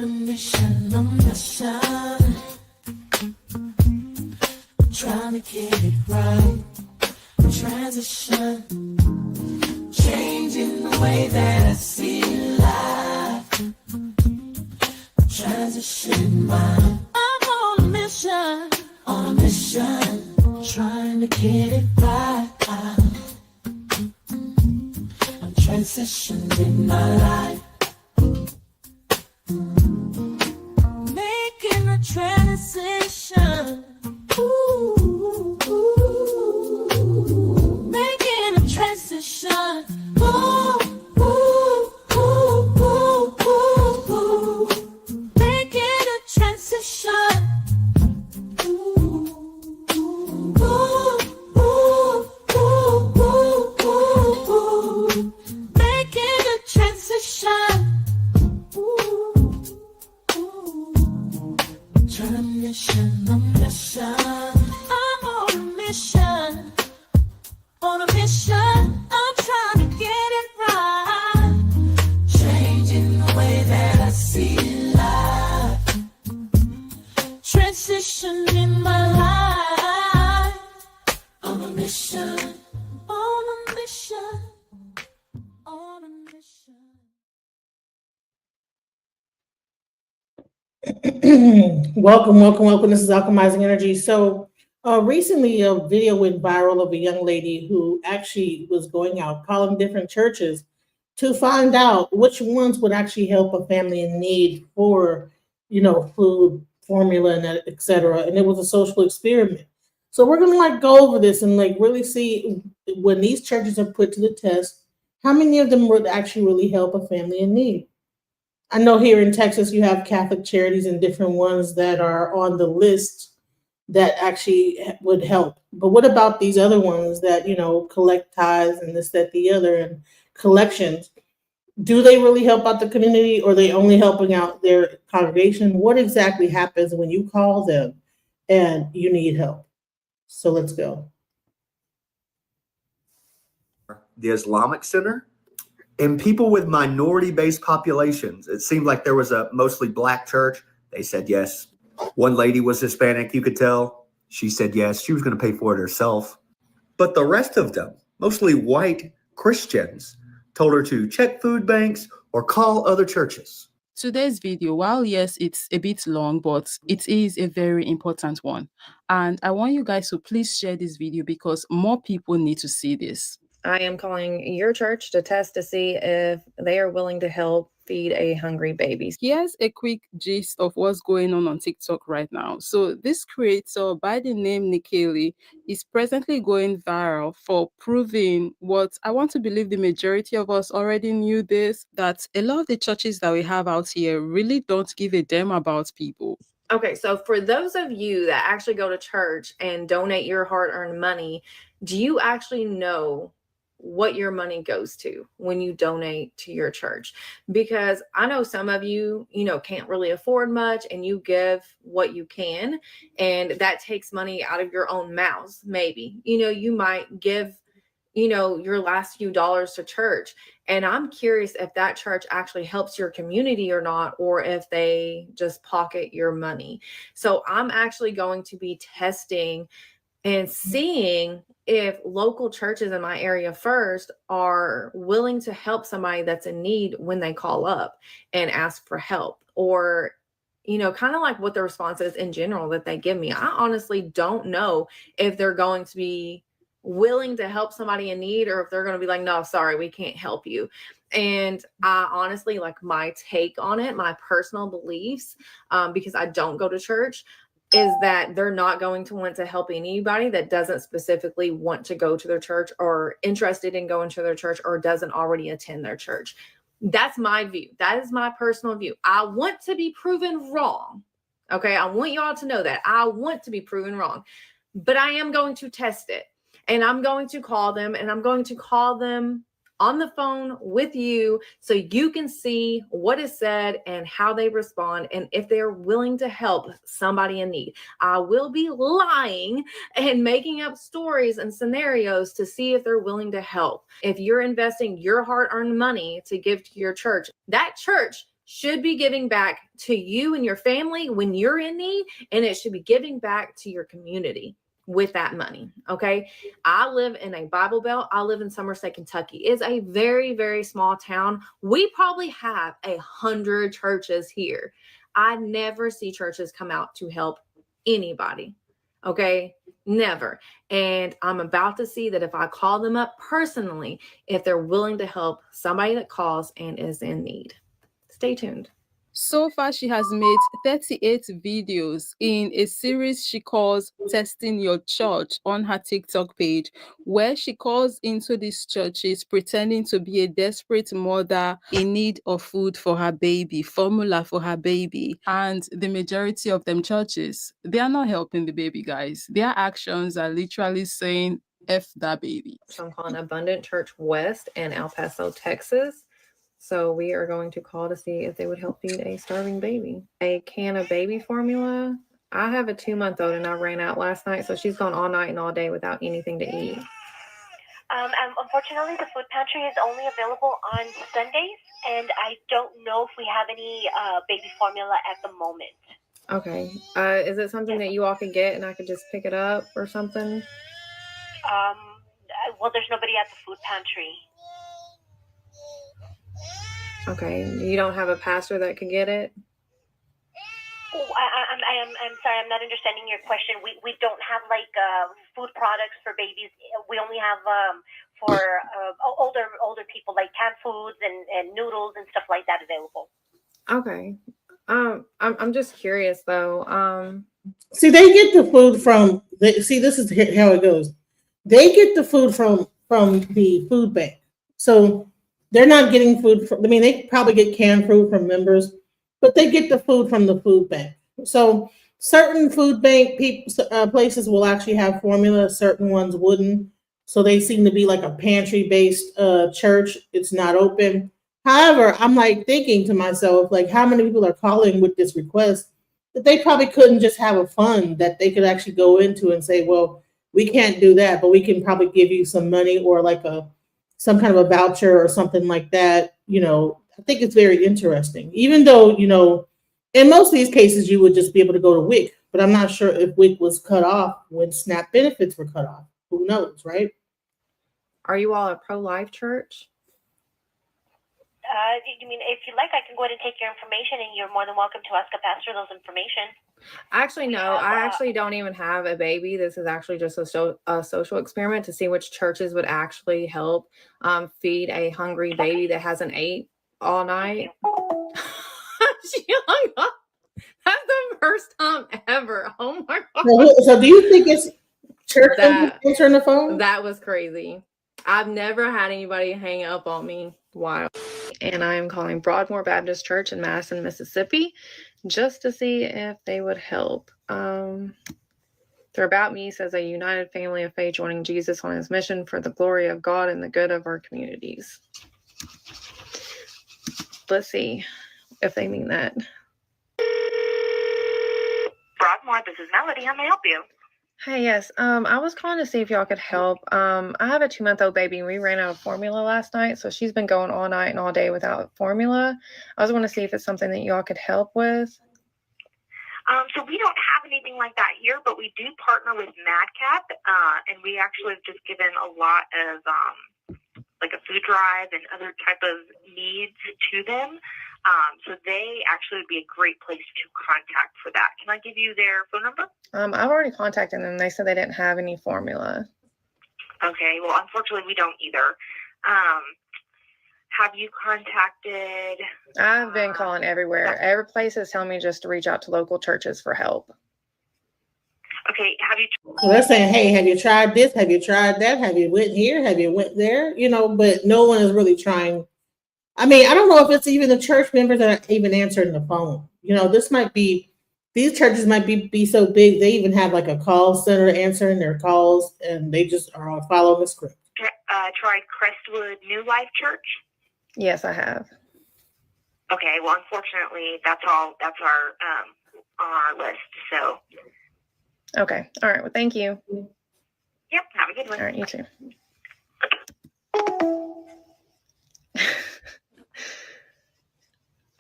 mission, a mission. Trying to get it right. Transition. Changing the way that I see life. Transition mind. I'm on a mission. On a mission. Trying to get it right. I'm transitioning my life. Making a transition. Ooh, ooh, ooh. Making a transition. Ooh, ooh, ooh, ooh, ooh, ooh. Making a transition. Ooh, ooh, ooh, ooh, ooh, ooh, ooh. Making a transition. Turn a mission, a mission. I'm on a mission. On a mission. I'm trying to get it right. Changing the way that I see life. Transition in my life. On a mission. On a mission. On a mission. Welcome. This is Alchemizing Energy. So, recently a video went viral of a young lady who actually was going out calling different churches to find out which ones would actually help a family in need for, food, formula, and et cetera. And it was a social experiment. So we're gonna go over this and really see when these churches are put to the test, how many of them would actually really help a family in need. I know here in Texas you have Catholic charities and different ones that are on the list that actually would help. But what about these other ones that, collect tithes and this, that, the other, and collections? Do they really help out the community, or are they only helping out their congregation? What exactly happens when you call them and you need help? So let's go. The Islamic Center. And people with minority-based populations, it seemed like there was a mostly black church. They said yes. One lady was Hispanic, you could tell. She said yes. She was going to pay for it herself. But the rest of them, mostly white Christians, told her to check food banks or call other churches. Today's video, while yes, it's a bit long, but it is a very important one. And I want you guys to please share this video because more people need to see this. I am calling your church to test to see if they are willing to help feed a hungry baby. Here's a quick gist of what's going on TikTok right now. So this creator by the name Nikalie is presently going viral for proving what I want to believe the majority of us already knew this, that a lot of the churches that we have out here really don't give a damn about people. Okay, so for those of you that actually go to church and donate your hard-earned money, do you actually know what your money goes to when you donate to your church? Because I know some of you, can't really afford much and you give what you can, and that takes money out of your own mouths. Maybe, you might give, your last few dollars to church. And I'm curious if that church actually helps your community or not, or if they just pocket your money. So I'm actually going to be testing and seeing if local churches in my area first are willing to help somebody that's in need when they call up and ask for help, or, kind of like what the response is in general that they give me. I honestly don't know if they're going to be willing to help somebody in need, or if they're going to be like, no, sorry, we can't help you. And I honestly, my take on it, my personal beliefs, because I don't go to church, is that they're not going to want to help anybody that doesn't specifically want to go to their church or interested in going to their church or doesn't already attend their church. That's my view. That is my personal view. I want to be proven wrong. Okay. I want y'all to know that I want to be proven wrong, but I am going to test it, and I'm going to call them, and I'm going to call them on the phone with you so you can see what is said and how they respond and if they're willing to help somebody in need. I will be lying and making up stories and scenarios to see if they're willing to help. If you're investing your hard-earned money to give to your church, that church should be giving back to you and your family when you're in need, and it should be giving back to your community with that money. Okay. I live in a Bible Belt. I live in Somerset, Kentucky. It's a very, very small town. We probably have 100 churches here. I never see churches come out to help anybody. Okay. Never. And I'm about to see that if I call them up personally, if they're willing to help somebody that calls and is in need. Stay tuned. So far, she has made 38 videos in a series she calls Testing Your Church on her TikTok page, where she calls into these churches pretending to be a desperate mother in need of food for her baby, formula for her baby. And the majority of them churches, they are not helping the baby, guys. Their actions are literally saying, F that baby. So I'm calling Abundant Church West in El Paso, Texas. So we are going to call to see if they would help feed a starving baby. A can of baby formula. I have a 2-month-old and I ran out last night, so she's gone all night and all day without anything to eat. Unfortunately, the food pantry is only available on Sundays, and I don't know if we have any baby formula at the moment. Okay. Is it something that you all could get and I could just pick it up or something? Well, there's nobody at the food pantry. Okay. You don't have a pastor that could get it? Oh, I'm sorry, I'm not understanding your question. We don't have like food products for babies. We only have for older people, like canned foods and noodles and stuff like that available. Okay. I'm just curious though. See, they get the food from. See, this is how it goes. They get the food from the food bank, so they're not getting food from. I mean, they probably get canned food from members, but they get the food from the food bank. So certain food bank places will actually have formula. Certain ones wouldn't. So they seem to be like a pantry based church. It's not open. However, I'm like thinking to myself, like, how many people are calling with this request that they probably couldn't just have a fund that they could actually go into and say, well, we can't do that, but we can probably give you some money or like some kind of a voucher or something like that. I think it's very interesting, even though, in most of these cases, you would just be able to go to WIC, but I'm not sure if WIC was cut off when SNAP benefits were cut off. Who knows, right? Are you all a pro-life church? You mean, if you like, I can go ahead and take your information, and you're more than welcome to ask a pastor those information. Actually, no, I actually don't even have a baby. This is actually just a social experiment to see which churches would actually help feed a hungry baby that hasn't ate all night. She hung up. That's the first time ever. Oh my God. So do you think it's church answering the phone? That was crazy. I've never had anybody hang up on me. Wow. And I am calling Broadmoor Baptist Church in Madison, Mississippi, just to see if they would help. Their About Me says a united family of faith joining Jesus on his mission for the glory of God and the good of our communities. Let's see if they mean that. Broadmoor, this is Melody. How may I help you? Hey, yes. I was calling to see if y'all could help. I have a 2-month-old baby, and we ran out of formula last night, so she's been going all night and all day without formula. I was want to see if it's something that y'all could help with. So we don't have anything like that here, but we do partner with MadCap, and we actually have just given a lot of like a food drive and other type of needs to them. So they actually would be a great place to contact for that. Can I give you their phone number? I've already contacted them. They said they didn't have any formula. Okay. Well, unfortunately, we don't either. Have you contacted? I've been calling everywhere. Every place is telling me just to reach out to local churches for help. Okay. Have you? So they're saying, hey, have you tried this? Have you tried that? Have you went here? Have you went there? But no one is really trying. I mean, I don't know if it's even the church members that are even answering the phone. These churches might be so big, they even have like a call center answering their calls, and they just are all following the script. Tried Crestwood New Life Church? Yes, I have. Okay, well, unfortunately, that's our on our list. So. Okay. All right. Well, thank you. Yep. Have a good one. All right. You too.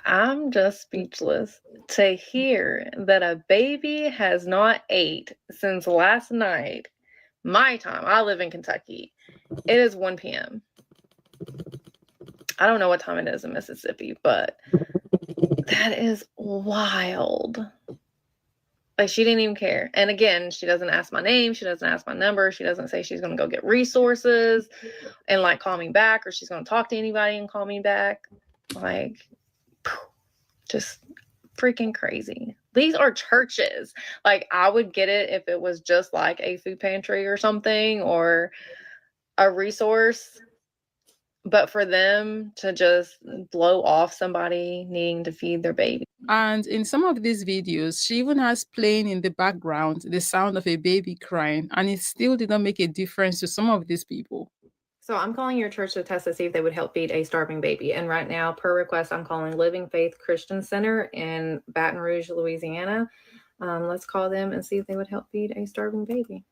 I'm just speechless to hear that a baby has not ate since last night. My time. I live in Kentucky. It is 1 p.m. I don't know what time it is in Mississippi, but that is wild. Like, she didn't even care. And again, she doesn't ask my name. She doesn't ask my number. She doesn't say she's going to go get resources and like call me back, or she's going to talk to anybody and call me back. Like, just freaking crazy. These are churches. Like, I would get it if it was just like a food pantry or something, or a resource. But for them to just blow off somebody needing to feed their baby. And in some of these videos, she even has playing in the background the sound of a baby crying, and it still did not make a difference to some of these people. So I'm calling your church to test to see if they would help feed a starving baby. And right now, per request, I'm calling Living Faith Christian Center in Baton Rouge, Louisiana. Let's call them and see if they would help feed a starving baby.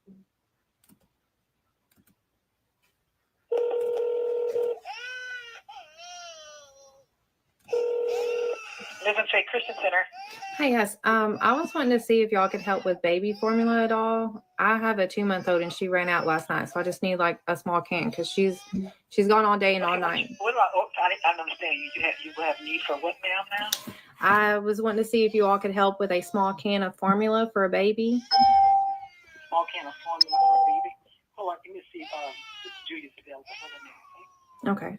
Living Faith Christian Center. Hi, yes. I was wanting to see if y'all could help with baby formula at all. I have a 2-month-old and she ran out last night, so I just need like a small can because she's gone all day and all night. What about? I don't understand. You have need for what, ma'am? Now. I was wanting to see if you all could help with a small can of formula for a baby. Small can of formula for a baby. Hold on, let me see if Julia's available. Hold on a minute. Okay.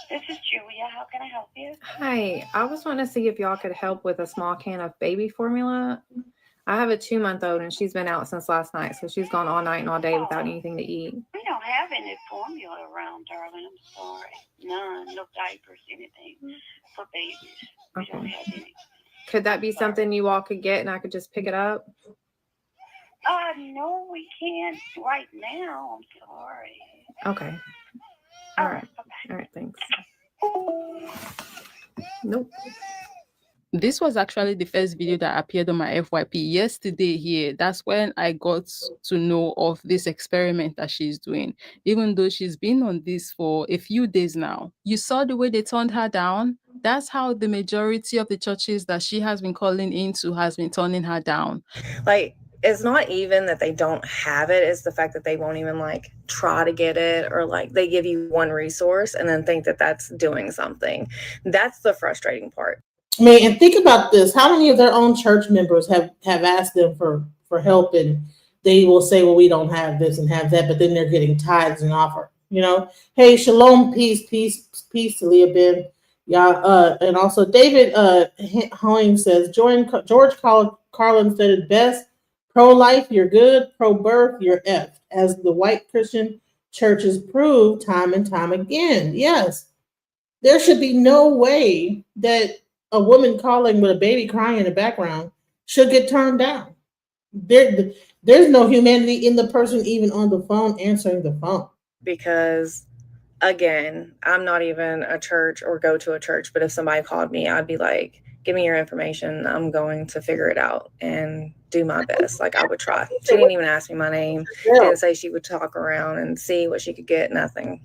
This is Julia. How can I help you? Hi, I was wanting to see if y'all could help with a small can of baby formula. I have a 2-month-old and she's been out since last night, so she's gone all night and all day without anything to eat. We don't have any formula around, darling. I'm sorry. None. No diapers, anything for babies. We don't have any. Could that be something you all could get and I could just pick it up? No, we can't right now. I'm sorry. Okay. All right. All right, thanks. Nope. This was actually the first video that appeared on my FYP yesterday here. That's when I got to know of this experiment that she's doing, even though she's been on this for a few days now. You saw the way they turned her down? That's how the majority of the churches that she has been calling into has been turning her down. Like, it's not even that they don't have it, it's the fact that they won't even like try to get it, or like they give you one resource and then think that that's doing something. That's the frustrating part. I mean, and think about this. How many of their own church members have asked them for help, and they will say, well, we don't have this and have that, but then they're getting tithes and offer, you know? Hey, shalom, peace to Leah Ben. Yeah, and also David Hoeing says, George Carlin said it best, pro-life, you're good, pro-birth, you're effed, as the white Christian churches prove time and time again. Yes, there should be no way that a woman calling with a baby crying in the background should get turned down. There's no humanity in the person even on the phone answering the phone. Because again, I'm not even a church or go to a church, but if somebody called me, I'd be like, give me your information. I'm going to figure it out and do my best. Like, I would try. She didn't even ask me my name. Didn't say she would talk around and see what she could get. Nothing.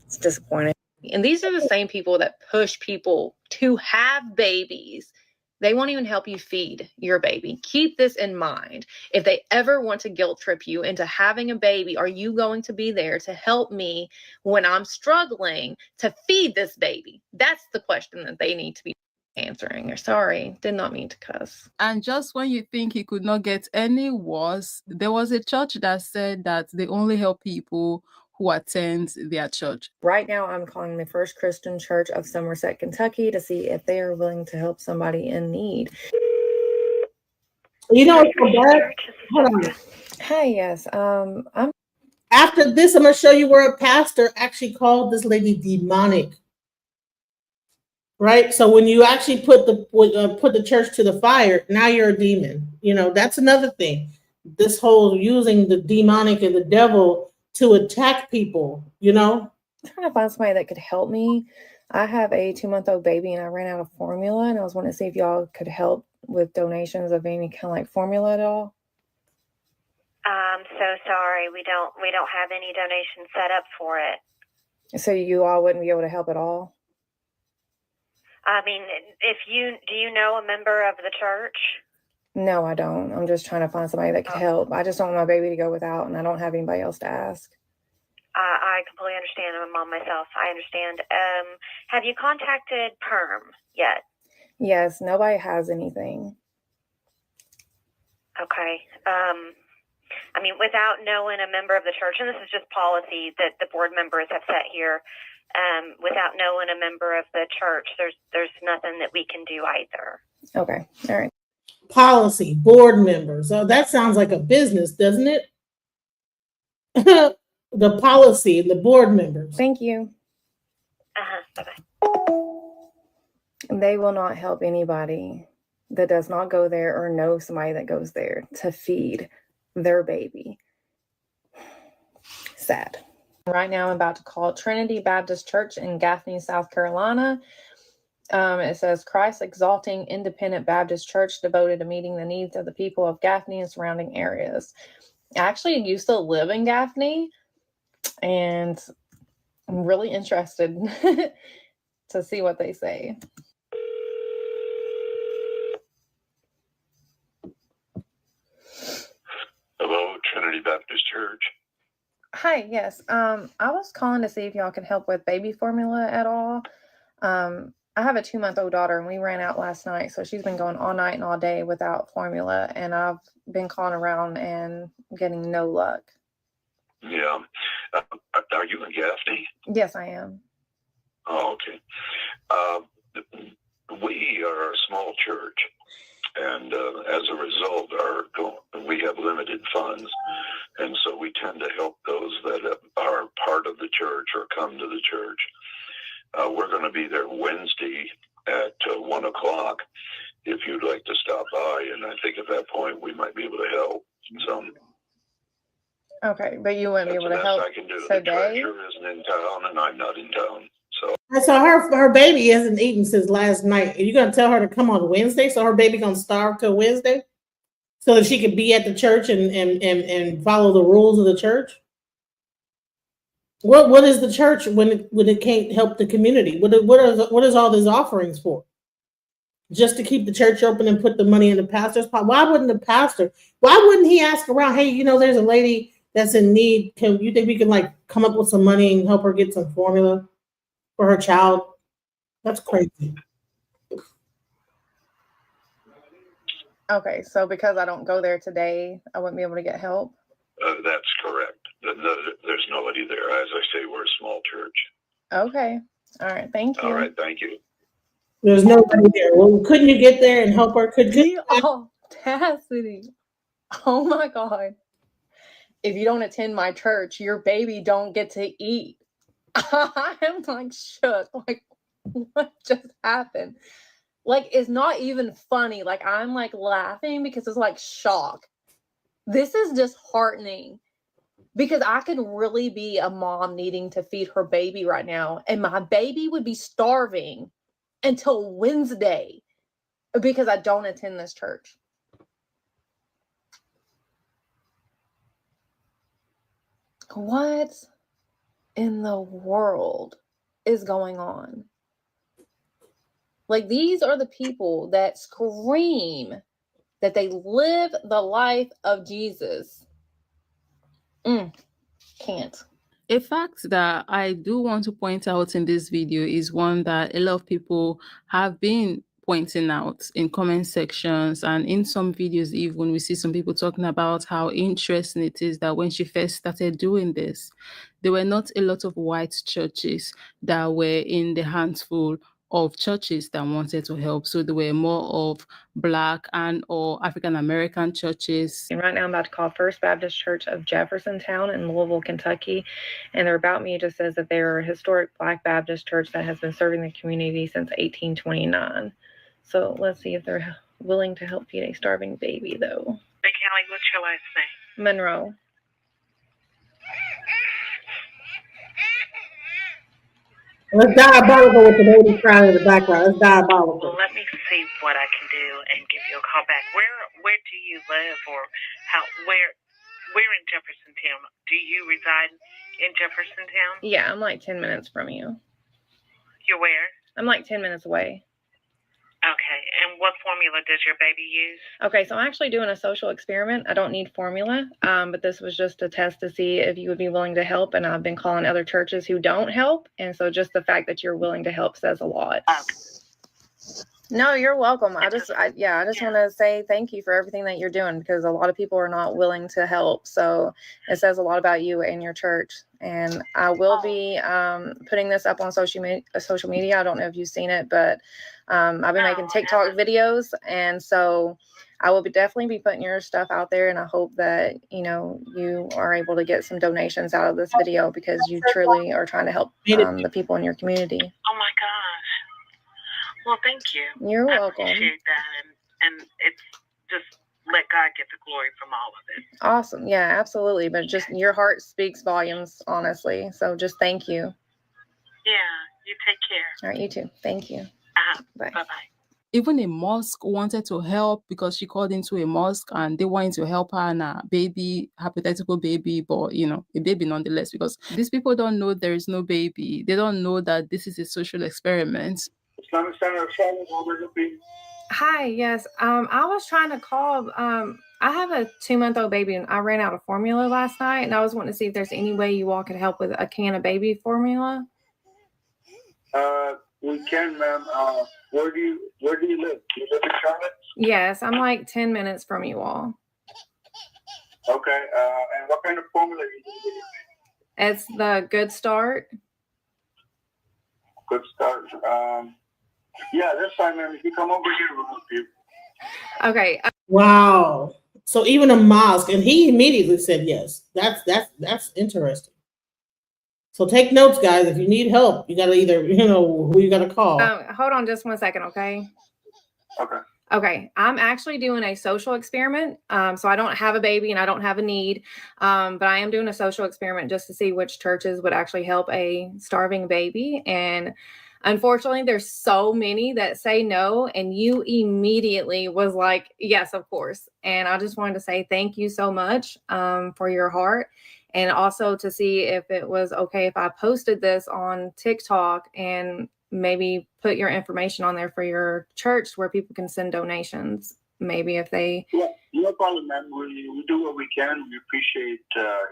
It's disappointing. And these are the same people that push people to have babies. They won't even help you feed your baby. Keep this in mind. If they ever want to guilt trip you into having a baby, are you going to be there to help me when I'm struggling to feed this baby? That's the question that they need to be answering. Sorry, did not mean to cuss. And just when you think it could not get any worse, there was a church that said that they only help people who attend their church. Right now, I'm calling the First Christian Church of Somerset, Kentucky to see if they are willing to help somebody in need. You know what's so bad? Hold on. Hi, yes. I'm After this, I'm going to show you where a pastor actually called this lady demonic. Right? So when you actually put the church to the fire, now you're a demon. You know, that's another thing. This whole using the demonic and the devil to attack people, you know? I'm trying to find somebody that could help me. I have a 2-month-old baby and I ran out of formula, and I was wanting to see if y'all could help with donations of any kind of like formula at all. I'm so sorry. We don't have any donations set up for it. So you all wouldn't be able to help at all? I mean, do you know a member of the church? No, I don't. I'm just trying to find somebody that could help. I just don't want my baby to go without, and I don't have anybody else to ask. I completely understand. I'm a mom myself. I understand. Have you contacted Perm yet? Yes, nobody has anything. Okay. I mean, without knowing a member of the church, and this is just policy that the board members have set here, without knowing a member of the church, there's nothing that we can do either. Okay. All right. Policy, board members. Oh, that sounds like a business, doesn't it? The policy and the board members. Thank you. Bye-bye. They will not help anybody that does not go there or know somebody that goes there to feed their baby. Sad. Right now, I'm about to call Trinity Baptist Church in Gaffney, South Carolina. It says Christ Exalting Independent Baptist Church devoted to meeting the needs of the people of Gaffney and surrounding areas. I actually used to live in Gaffney, and I'm really interested to see what they say. Hello, Trinity Baptist Church. Hi, yes. I was calling to see if y'all could help with baby formula at all. I have a 2-month-old daughter, and we ran out last night, so she's been going all night and all day without formula, and I've been calling around and getting no luck. Yeah. Are you in Gaffney? Yes, I am. Oh, okay. We are a small church, and as a result, we have limited funds, and so we tend to help those that are part of the church or come to the church. We're going to be there Wednesday at 1 o'clock if you'd like to stop by, and I think at that point we might be able to help some. Okay, but you wouldn't be able to That's help the best I can do. today? The treasurer isn't in town, and I'm not in town. So So her baby hasn't eaten since last night. Are you gonna tell her to come on Wednesday? So her baby gonna starve till Wednesday, so that she could be at the church and follow the rules of the church? What is the church when it can't help the community? What is all these offerings for? Just to keep the church open and put the money in the pastor's pot? Why wouldn't the pastor? Why wouldn't he ask around? Hey, there's a lady that's in need. Can you think we can come up with some money and help her get some formula for her child? That's crazy. Okay, so because I don't go there today, I wouldn't be able to get help? that's correct. There's nobody there. As I say, we're a small church. Okay. All right. Thank you. All right. Thank you. There's nobody there. Well, couldn't you get there and help her? The audacity. Oh my God. If you don't attend my church, your baby don't get to eat. I'm shook. What just happened? It's not even funny. I'm laughing because it's shock. This is disheartening because I could really be a mom needing to feed her baby right now, and my baby would be starving until Wednesday because I don't attend this church. What in the world is going on? These are the people that scream that they live the life of Jesus. Can't. A fact that I do want to point out in this video is one that a lot of people have been pointing out in comment sections, and in some videos even we see some people talking about how interesting it is that when she first started doing this, there were not a lot of white churches that were in the handful of churches that wanted to help. So there were more of Black and or African American churches. And right now I'm about to call First Baptist Church of Jeffersontown in Louisville, Kentucky. And their About Me just says that they're a historic Black Baptist church that has been serving the community since 1829. So let's see if they're willing to help feed a starving baby, though. Hey, Callie, what's your last name? Monroe. That's diabolical with the baby crying in the background. That's diabolical. Well, let me see what I can do and give you a call back. Where do you live, or We're in Jeffersontown. Do you reside in Jeffersontown? Yeah, I'm like 10 minutes from you. You're where? I'm like 10 minutes away. Okay. And what formula does your baby use? Okay, so I'm actually doing a social experiment. I don't need formula, but this was just a test to see if you would be willing to help. And I've been calling other churches who don't help. And so just the fact that you're willing to help says a lot. No, you're welcome. I just want to say thank you for everything that you're doing, because a lot of people are not willing to help. So it says a lot about you and your church. And I will be putting this up on social media. I don't know if you've seen it, but I've been making TikTok videos, and so I will definitely be putting your stuff out there. And I hope that you are able to get some donations out of this video, because you truly are trying to help the people in your community. Oh my gosh. Well, thank you. You're welcome. I appreciate that, and it's just let God get the glory from all of it. Awesome. Yeah, absolutely. But just your heart speaks volumes, honestly. So just thank you. Yeah, you take care. All right, you too. Thank you. Bye. Bye-bye. Even a mosque wanted to help, because she called into a mosque and they wanted to help her and her baby, hypothetical baby, but a baby nonetheless, because these people don't know there is no baby. They don't know that this is a social experiment. Hi, yes. I was trying to call. I have a 2-month-old baby, and I ran out of formula last night, and I was wanting to see if there's any way you all could help with a can of baby formula. We can, ma'am. Where do you live? Do you live in Charlotte? Yes, I'm like 10 minutes from you all. Okay. And what kind of formula are you using? It's the Good Start. Good Start. Yeah, that's fine, ma'am. If you come over here, we'll help you. Okay. Wow. So even a mosque, and he immediately said yes. That's interesting. So take notes, guys. If you need help, you gotta either who you gotta call. Hold on just 1 second, okay? Okay. Okay, I'm actually doing a social experiment. So I don't have a baby and I don't have a need, but I am doing a social experiment just to see which churches would actually help a starving baby. And unfortunately, there's so many that say no, and you immediately was like, yes, of course. And I just wanted to say thank you so much for your heart, and also to see if it was okay if I posted this on TikTok and maybe put your information on there for your church where people can send donations. Maybe if they... Yeah, no problem, ma'am. We do what we can. We appreciate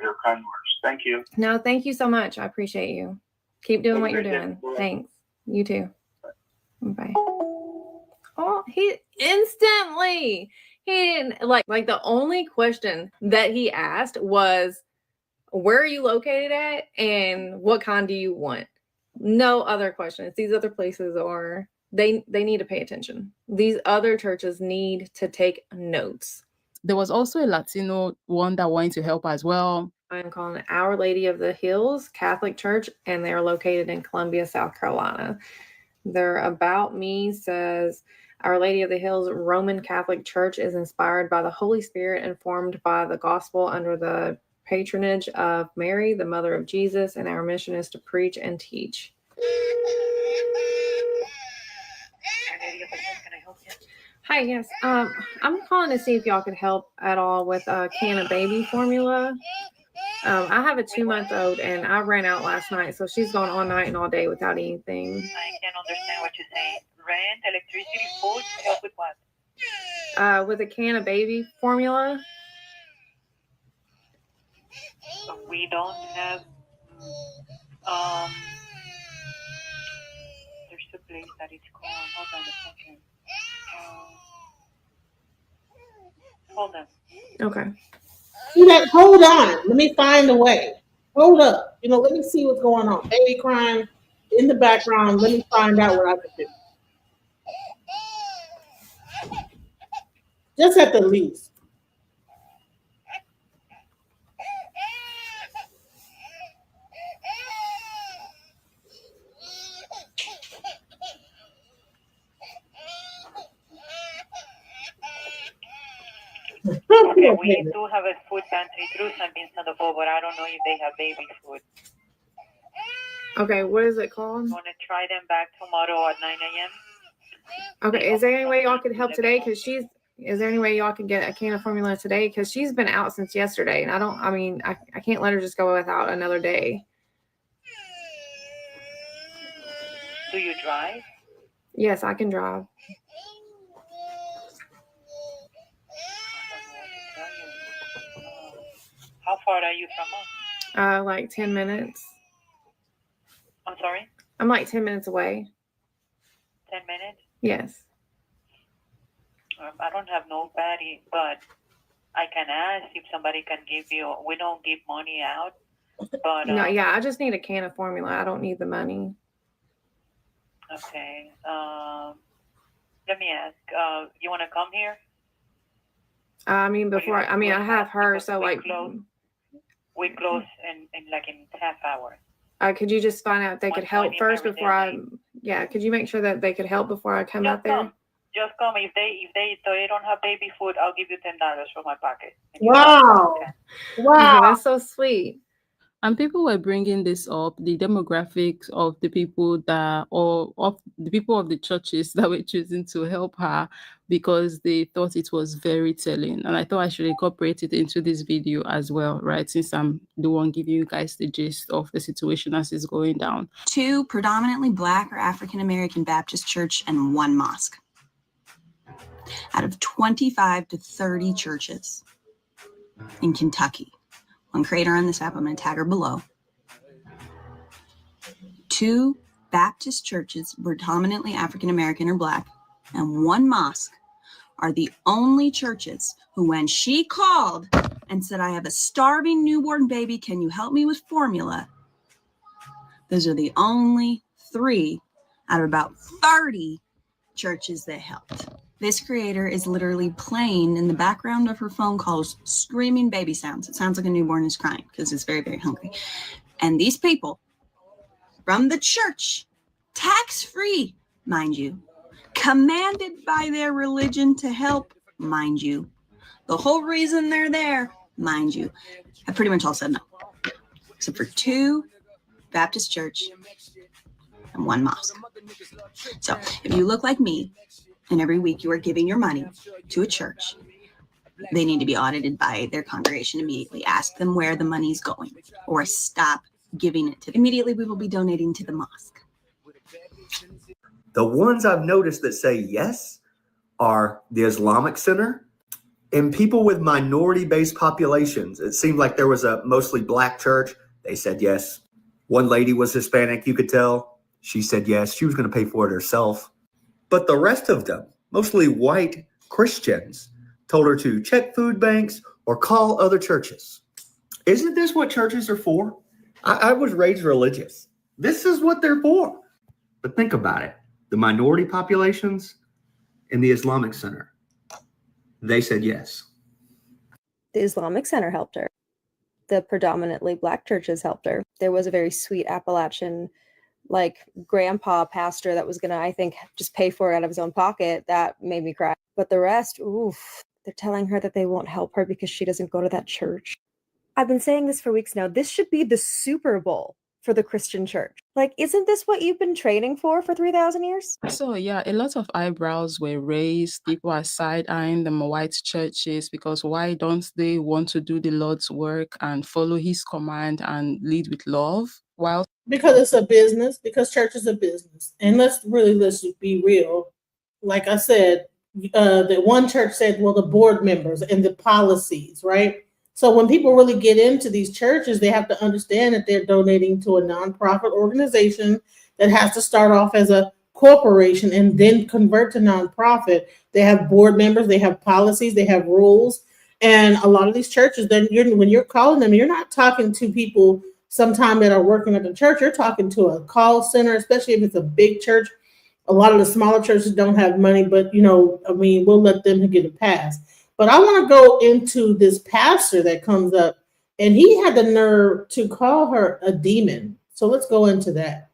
your kind words. Thank you. No, thank you so much. I appreciate you. Keep doing what you're doing. Thanks. You too. Bye. Oh, he instantly, he didn't like the only question that he asked was, where are you located at and what kind do you want? No other questions. These other places are, they need to pay attention. These other churches need to take notes. There was also a Latino one that wanted to help as well. I'm calling it Our Lady of the Hills Catholic Church, and they're located in Columbia, South Carolina. Their About Me says, Our Lady of the Hills Roman Catholic Church is inspired by the Holy Spirit and formed by the gospel under the patronage of Mary, the Mother of Jesus, and our mission is to preach and teach. Hi, yes. I'm calling to see if y'all could help at all with a can of baby formula. I have a 2-month-old, and I ran out last night, so she's gone all night and all day without anything. I can't understand what you're saying. Rent, electricity, food, help with what? With a can of baby formula. We don't have, there's a place that it's called, hold on a second. Hold on. Okay. See that? Hold on. Let me find a way. Hold up. Let me see what's going on. Baby crying in the background. Let me find out what I can do. Just at the least. Okay, we do have a food pantry through San Vincent de Paul, but I don't know if they have baby food. Okay, what is it called? I'm going to try them back tomorrow at 9 a.m. Okay, is there any way y'all could help today? Because she's Is there any way y'all can get a can of formula today? Because she's been out since yesterday, and I can't let her just go without another day. Do you drive? Yes, I can drive. How far are you from us? Like 10 minutes. I'm sorry? I'm like 10 minutes away. 10 minutes? Yes. I don't have nobody, but I can ask if somebody can give you. We don't give money out, but No, yeah, I just need a can of formula. I don't need the money. okay. Let me ask. You want to come here? I mean, before I have her, so like. We close in half hour. Could you just find out if they could help 1:20 first before Meridian. Yeah, could you make sure that they could help before I come out there? Just come. If they don't have baby food, I'll give you $10 from my pocket. Wow. Wow. That's so sweet. And people were bringing this up, the demographics of the people of the churches that were choosing to help her, because they thought it was very telling. And I thought I should incorporate it into this video as well, right? Since I'm the one giving you guys the gist of the situation as it's going down. 2 predominantly Black or African American Baptist church and 1 mosque out of 25 to 30 churches in Kentucky. One creator on this app, I'm going to tag her below. 2 Baptist churches, predominantly African American or Black, and 1 mosque are the only churches who, when she called and said, I have a starving newborn baby, can you help me with formula? Those are the only 3 out of about 30 churches that helped. This creator is literally playing in the background of her phone calls, screaming baby sounds. It sounds like a newborn is crying because it's very, very hungry. And these people from the church, tax-free, mind you, commanded by their religion to help, mind you, the whole reason they're there, mind you, have pretty much all said no. Except for 2 Baptist church and 1 mosque. So if you look like me, and every week you are giving your money to a church, they need to be audited by their congregation immediately. Ask them where the money is going, or stop giving it to them. Immediately we will be donating to the mosque. The ones I've noticed that say yes are the Islamic Center and people with minority-based populations. It seemed like there was a mostly Black church. They said yes. One lady was Hispanic, you could tell. She said yes. She was going to pay for it herself. But the rest of them, mostly white Christians, told her to check food banks or call other churches. Isn't this what churches are for? I was raised religious. This is what they're for. But think about it. The minority populations and the Islamic Center, they said yes. The Islamic Center helped her. The predominantly Black churches helped her. There was a very sweet Appalachian grandpa pastor that was gonna, I think, just pay for it out of his own pocket. That made me cry. But the rest, oof, they're telling her that they won't help her because she doesn't go to that church. I've been saying this for weeks now. This should be the Super Bowl for the Christian church. Isn't this what you've been training for 3,000 years? So yeah, a lot of eyebrows were raised. People are side-eyeing the white churches because why don't they want to do the Lord's work and follow his command and lead with love? While Because it's a business, because church is a business. And let's be real. Like I said, the one church said, well, the board members and the policies, right? So when people really get into these churches, they have to understand that they're donating to a nonprofit organization that has to start off as a corporation and then convert to nonprofit. They have board members, they have policies, they have rules. And a lot of these churches, then when you're calling them, you're not talking to people sometime that are working at the church. You're talking to a call center, especially if it's a big church. A lot of the smaller churches don't have money, but we'll let them get a pass. But I want to go into this pastor that comes up, and he had the nerve to call her a demon. So let's go into that.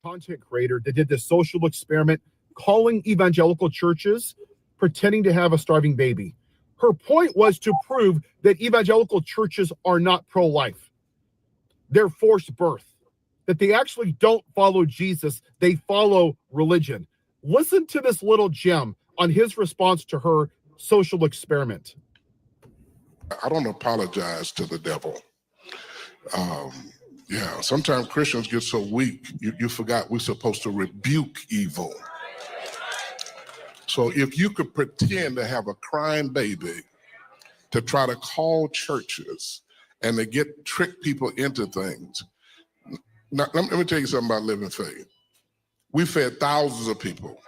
Content creator that did this social experiment calling evangelical churches, pretending to have a starving baby. Her point was to prove that evangelical churches are not pro-life. They're forced birth, that they actually don't follow Jesus. They follow religion. Listen to this little gem on his response to her social experiment. I don't apologize to the devil. Yeah, sometimes Christians get so weak, you forgot we're supposed to rebuke evil. So if you could pretend to have a crying baby to try to call churches and to trick people into things. Now, let me tell you something about Living Faith. We fed thousands of people.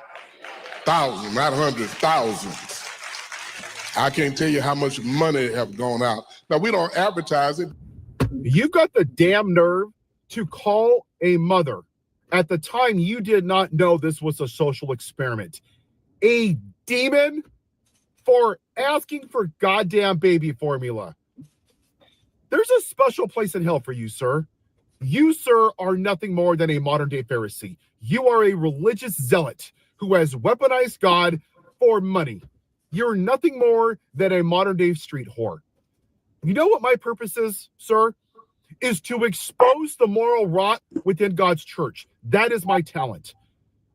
Thousands, not hundreds, thousands. I can't tell you how much money have gone out. Now, we don't advertise it. You've got the damn nerve to call a mother. At the time, you did not know this was a social experiment. A demon for asking for goddamn baby formula. There's a special place in hell for you, sir. You, sir, are nothing more than a modern-day Pharisee. You are a religious zealot who has weaponized God for money. You're nothing more than a modern-day street whore. You know what my purpose is, sir? Is to expose the moral rot within God's church. That is my talent.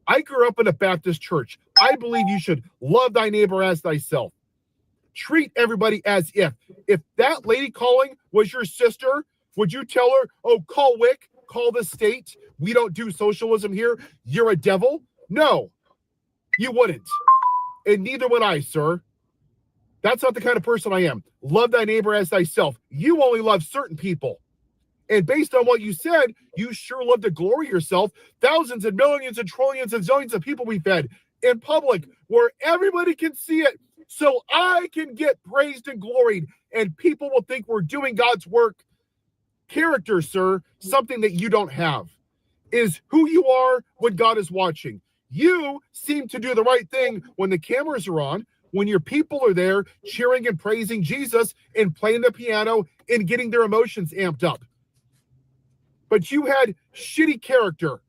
I grew up in a Baptist church. I believe you should love thy neighbor as thyself. Treat everybody as if that lady calling was your sister, would you tell her, oh, call WIC, call the state, we don't do socialism here, you're a devil? No, you wouldn't. And neither would I, sir. That's not the kind of person I am. Love thy neighbor as thyself. You only love certain people. And based on what you said, you sure love to glory yourself. Thousands and millions and trillions and zillions of people we fed in public where everybody can see it. So I can get praised and gloried and people will think we're doing God's work. Character, sir, something that you don't have, is who you are when God is watching. You seem to do the right thing when the cameras are on, when your people are there cheering and praising Jesus and playing the piano and getting their emotions amped up. But you had shitty character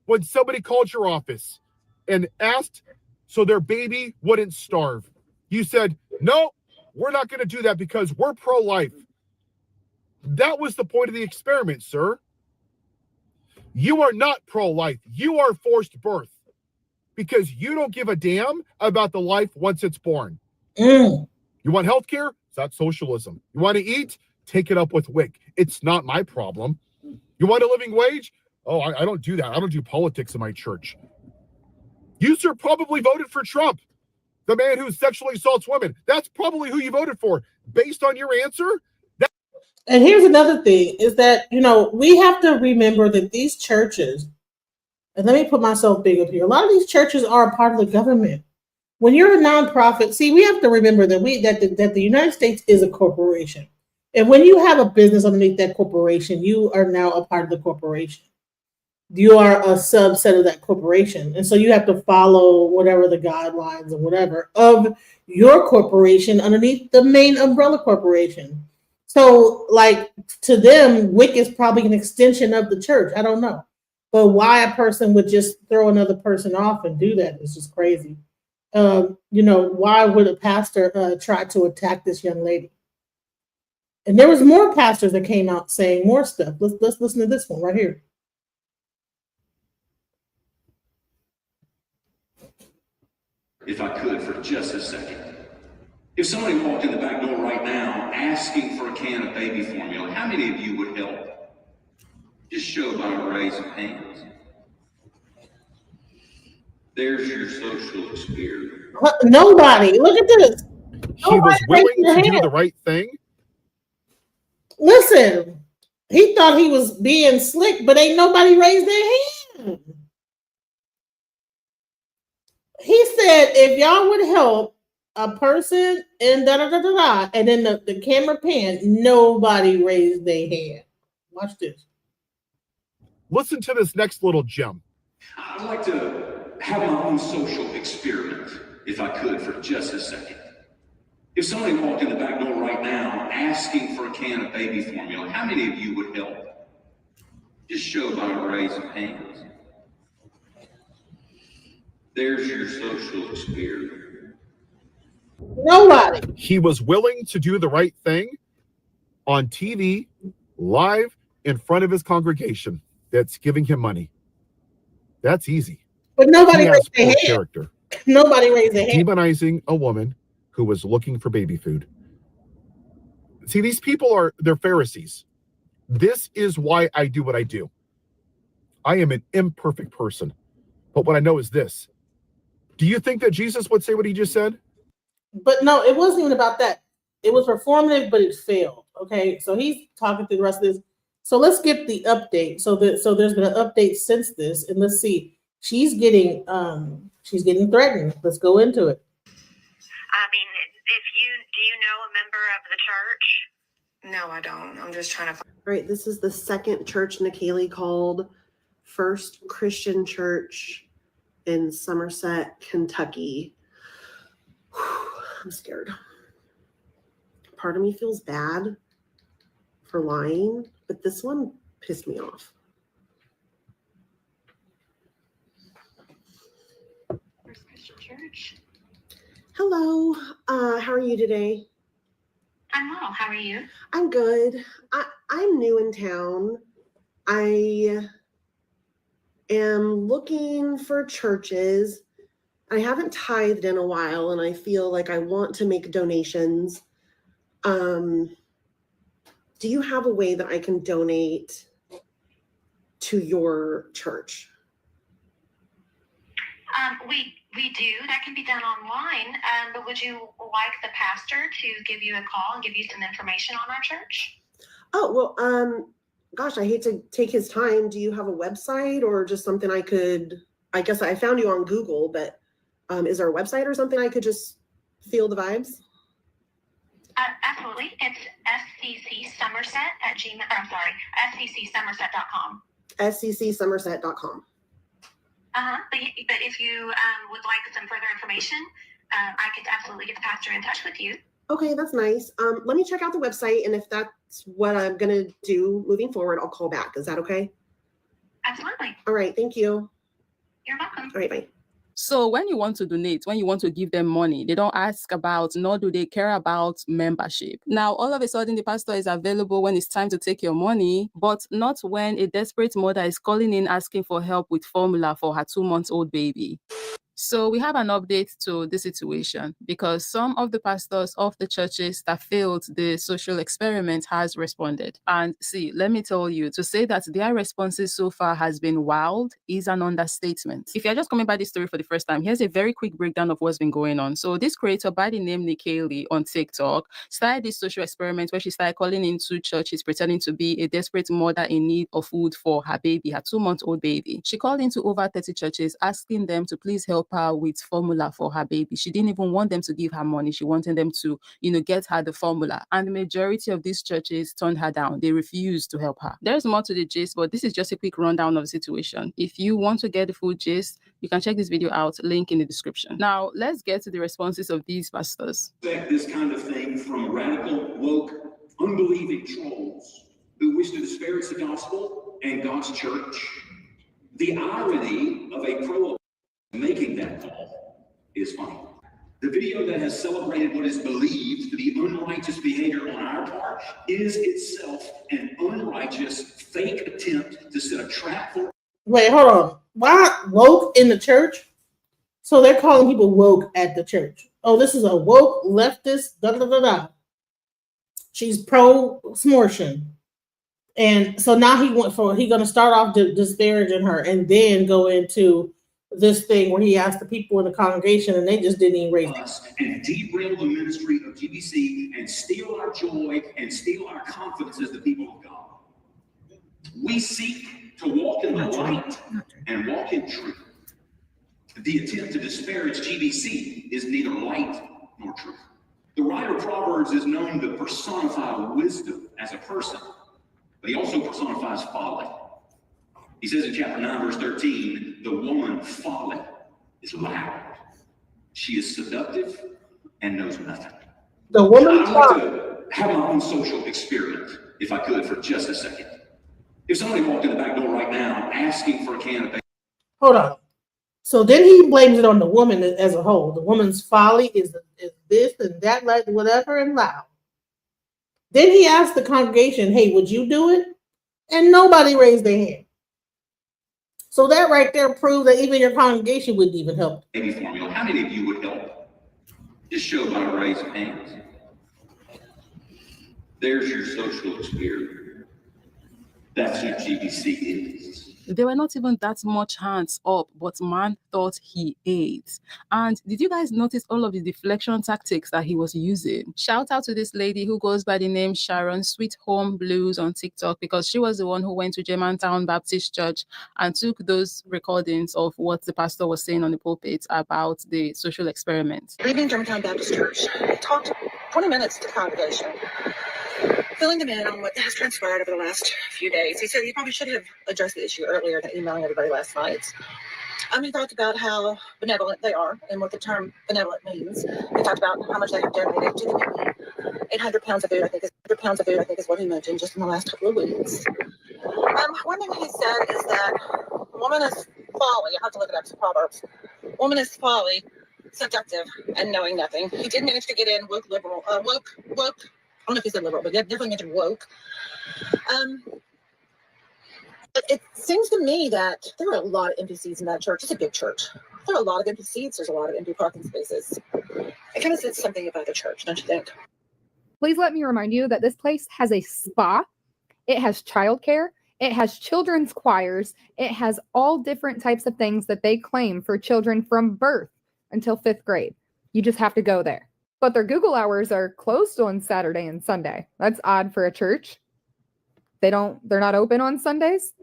when somebody called your office and asked so their baby wouldn't starve. You said, no, we're not going to do that because we're pro-life. That was the point of the experiment, sir. You are not pro-life. You are forced birth because you don't give a damn about the life once it's born. You want healthcare? That's socialism. You want to eat? Take it up with WIC. It's not my problem. You want a living wage? Oh, I don't do that. I don't do politics in my church. You, sir, probably voted for Trump, the man who sexually assaults women. That's probably who you voted for. Based on your answer? And here's another thing is that, we have to remember that these churches, and let me put myself big up here, a lot of these churches are a part of the government. When you're a nonprofit, see, we have to remember that the United States is a corporation. And when you have a business underneath that corporation, you are now a part of the corporation. You are a subset of that corporation. And so you have to follow whatever the guidelines or whatever of your corporation underneath the main umbrella corporation. So, like, to them, WIC is probably an extension of the church. I don't know. But why a person would just throw another person off and do that is just crazy. Why would a pastor try to attack this young lady? And there was more pastors that came out saying more stuff. Let's listen to this one right here. If I could for just a second. If somebody walked in the back door right now asking for a can of baby formula, how many of you would help? Just show by a raise of hands. There's your social experiment. Nobody. Look at this. He was willing to do the right thing. Listen, he thought he was being slick, but ain't nobody raised their hand. He said, if y'all would help a person and da-da-da-da-da, and then the camera pan, nobody raised their hand. Watch this. Listen to this next little gem. I'd like to have my own social experiment, if I could for just a second. If somebody walked in the back door right now asking for a can of baby formula, how many of you would help? Just show by a raise of hands. There's your social experiment. Nobody. He was willing to do the right thing on TV, live, in front of his congregation that's giving him money. That's easy. But nobody He has raised their poor hand. character. Nobody raised their hand. Demonizing a woman who was looking for baby food. See, these people they're Pharisees. This is why I do what I do. I am an imperfect person. But what I know is this. Do you think that Jesus would say what he just said? But no, it wasn't even about that. It was performative, but it failed. Okay, so he's talking through the rest of this. So let's get the update. So there's been an update since this, and let's see. She's getting threatened. Let's go into it. I mean, do you know a member of the church? No, I don't. I'm just trying to find. All right, this is the second church Nikalie called, First Christian Church in Somerset, Kentucky. I'm scared. Part of me feels bad for lying, but this one pissed me off. First Christian Church. Hello, how are you today? I'm well. How are you? I'm good. I'm new in town. I am looking for churches. I haven't tithed in a while, and I feel like I want to make donations. Do you have a way that I can donate to your church? We do. That can be done online. But would you like the pastor to give you a call and give you some information on our church? Oh, well, gosh, I hate to take his time. Do you have a website or just something I guess I found you on Google, but is there a website or something I could just feel the vibes? Absolutely. It's sccsomerset@scccsomerset.com. sccsomerset.com. But if you would like some further information, I could absolutely get the pastor in touch with you. Okay, that's nice. Let me check out the website, and if that's what I'm gonna do moving forward, I'll call back. Is that okay? Absolutely. All right, thank you. You're welcome. All right, bye. So when you want to donate, when you want to give them money, they don't ask about, nor do they care about membership. Now, all of a sudden, the pastor is available when it's time to take your money, but not when a desperate mother is calling in asking for help with formula for her 2-month-old baby. So we have an update to the situation because some of the pastors of the churches that failed the social experiment has responded. And see, let me tell you, to say that their responses so far has been wild is an understatement. If you're just coming by this story for the first time, here's a very quick breakdown of what's been going on. So this creator by the name Nikalie on TikTok started this social experiment where she started calling into churches pretending to be a desperate mother in need of food for her baby, her 2-month-old baby. She called into over 30 churches asking them to please help her with formula for her baby. She didn't even want them to give her money. She wanted them to, get her the formula. And the majority of these churches turned her down. They refused to help her. There's more to the gist, but this is just a quick rundown of the situation. If you want to get the full gist, you can check this video out, link in the description. Now, let's get to the responses of these pastors. Expect this kind of thing from radical, woke, unbelieving trolls who wish to disparage the gospel and God's church. The irony of a pro making that call is funny. The video that has celebrated what is believed to be unrighteous behavior on our part is itself an unrighteous, fake attempt to set a trap for. Wait, hold on. Why woke in the church? So they're calling people woke at the church. Oh, this is a woke leftist, da da da da. She's pro-smortion. And so now he's going to start off disparaging her and then go into this thing where he asked the people in the congregation and they just didn't even raise us and derail the ministry of GBC and steal our joy and steal our confidence as the people of God. We seek to walk in the light and walk in truth. The attempt to disparage GBC is neither light nor truth. The writer of Proverbs is known to personify wisdom as a person, but he also personifies folly. He says in chapter 9, verse 13, the woman folly is loud. She is seductive and knows nothing. The woman I'd like to have my own social experiment, if I could, for just a second. If somebody walked in the back door right now asking for a can of Hold on. So then he blames it on the woman as a whole. The woman's folly is this and that, like whatever, and loud. Then he asked the congregation, hey, would you do it? And nobody raised their hand. So that right there proved that even your congregation wouldn't even help. Baby formula. How many of you would help? Just show by a raise of hands. There's your social experiment. That's what GBC is. There were not even that much hands up, but man thought he ate. And did you guys notice all of the deflection tactics that he was using? Shout out to this lady who goes by the name Sharon Sweet Home Blues on TikTok, because she was the one who went to Germantown Baptist Church and took those recordings of what the pastor was saying on the pulpit about the social experiment. Good evening, Germantown Baptist Church. I talked 20 minutes to the congregation, filling them in on what has transpired over the last few days. He said he probably should have addressed the issue earlier than emailing everybody last night. He talked about how benevolent they are and what the term benevolent means. He talked about how much they have donated to the community. 800 pounds of food, I think is what he mentioned just in the last couple of weeks. One thing he said is that woman is folly. I have to look it up, it's Proverbs. Woman is folly, seductive, and knowing nothing. He did manage to get in woke liberal, woke. I don't know if he said liberal, but he definitely mentioned woke. It seems to me that there are a lot of empty seats in that church. It's a big church. There are a lot of empty seats. There's a lot of empty parking spaces. It kind of says something about the church, don't you think? Please let me remind you that this place has a spa. It has childcare. It has children's choirs. It has all different types of things that they claim for children from birth until 5th grade. You just have to go there. But their Google hours are closed on Saturday and Sunday. That's odd for a church. They're not open on Sundays.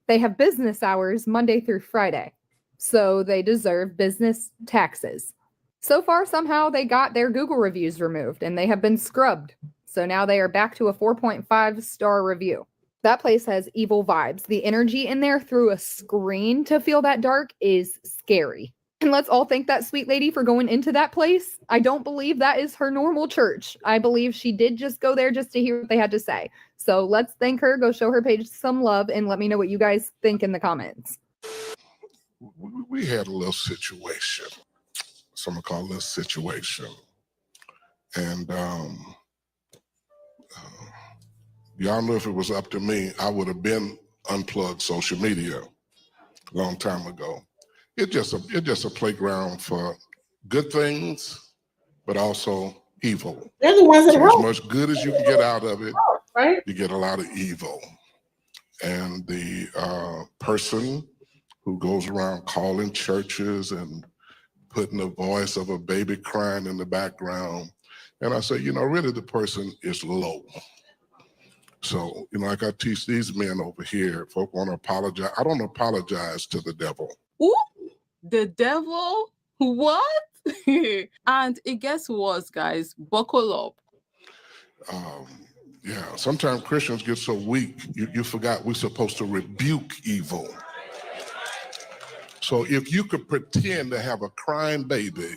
They have business hours Monday through Friday. So they deserve business taxes. So far, somehow they got their Google reviews removed and they have been scrubbed. So now they are back to a 4.5-star review. That place has evil vibes. The energy in there through a screen to feel that dark is scary. And let's all thank that sweet lady for going into that place. I don't believe that is her normal church. I believe she did just go there just to hear what they had to say. So let's thank her, go show her page some love, and let me know what you guys think in the comments. We had a little situation. Someone called this situation. And y'all know if it was up to me, I would have been unplugged social media a long time ago. It's just a playground for good things, but also evil. They're the ones that So help. as much good as you can get out of it, right? You get a lot of evil. And the person who goes around calling churches and putting the voice of a baby crying in the background. And I say, really the person is low. So, like I teach these men over here, folk want to apologize. I don't apologize to the devil. Ooh, the devil? What? And it gets worse, guys. Buckle up. Yeah, sometimes Christians get so weak, you forgot we're supposed to rebuke evil. So if you could pretend to have a crying baby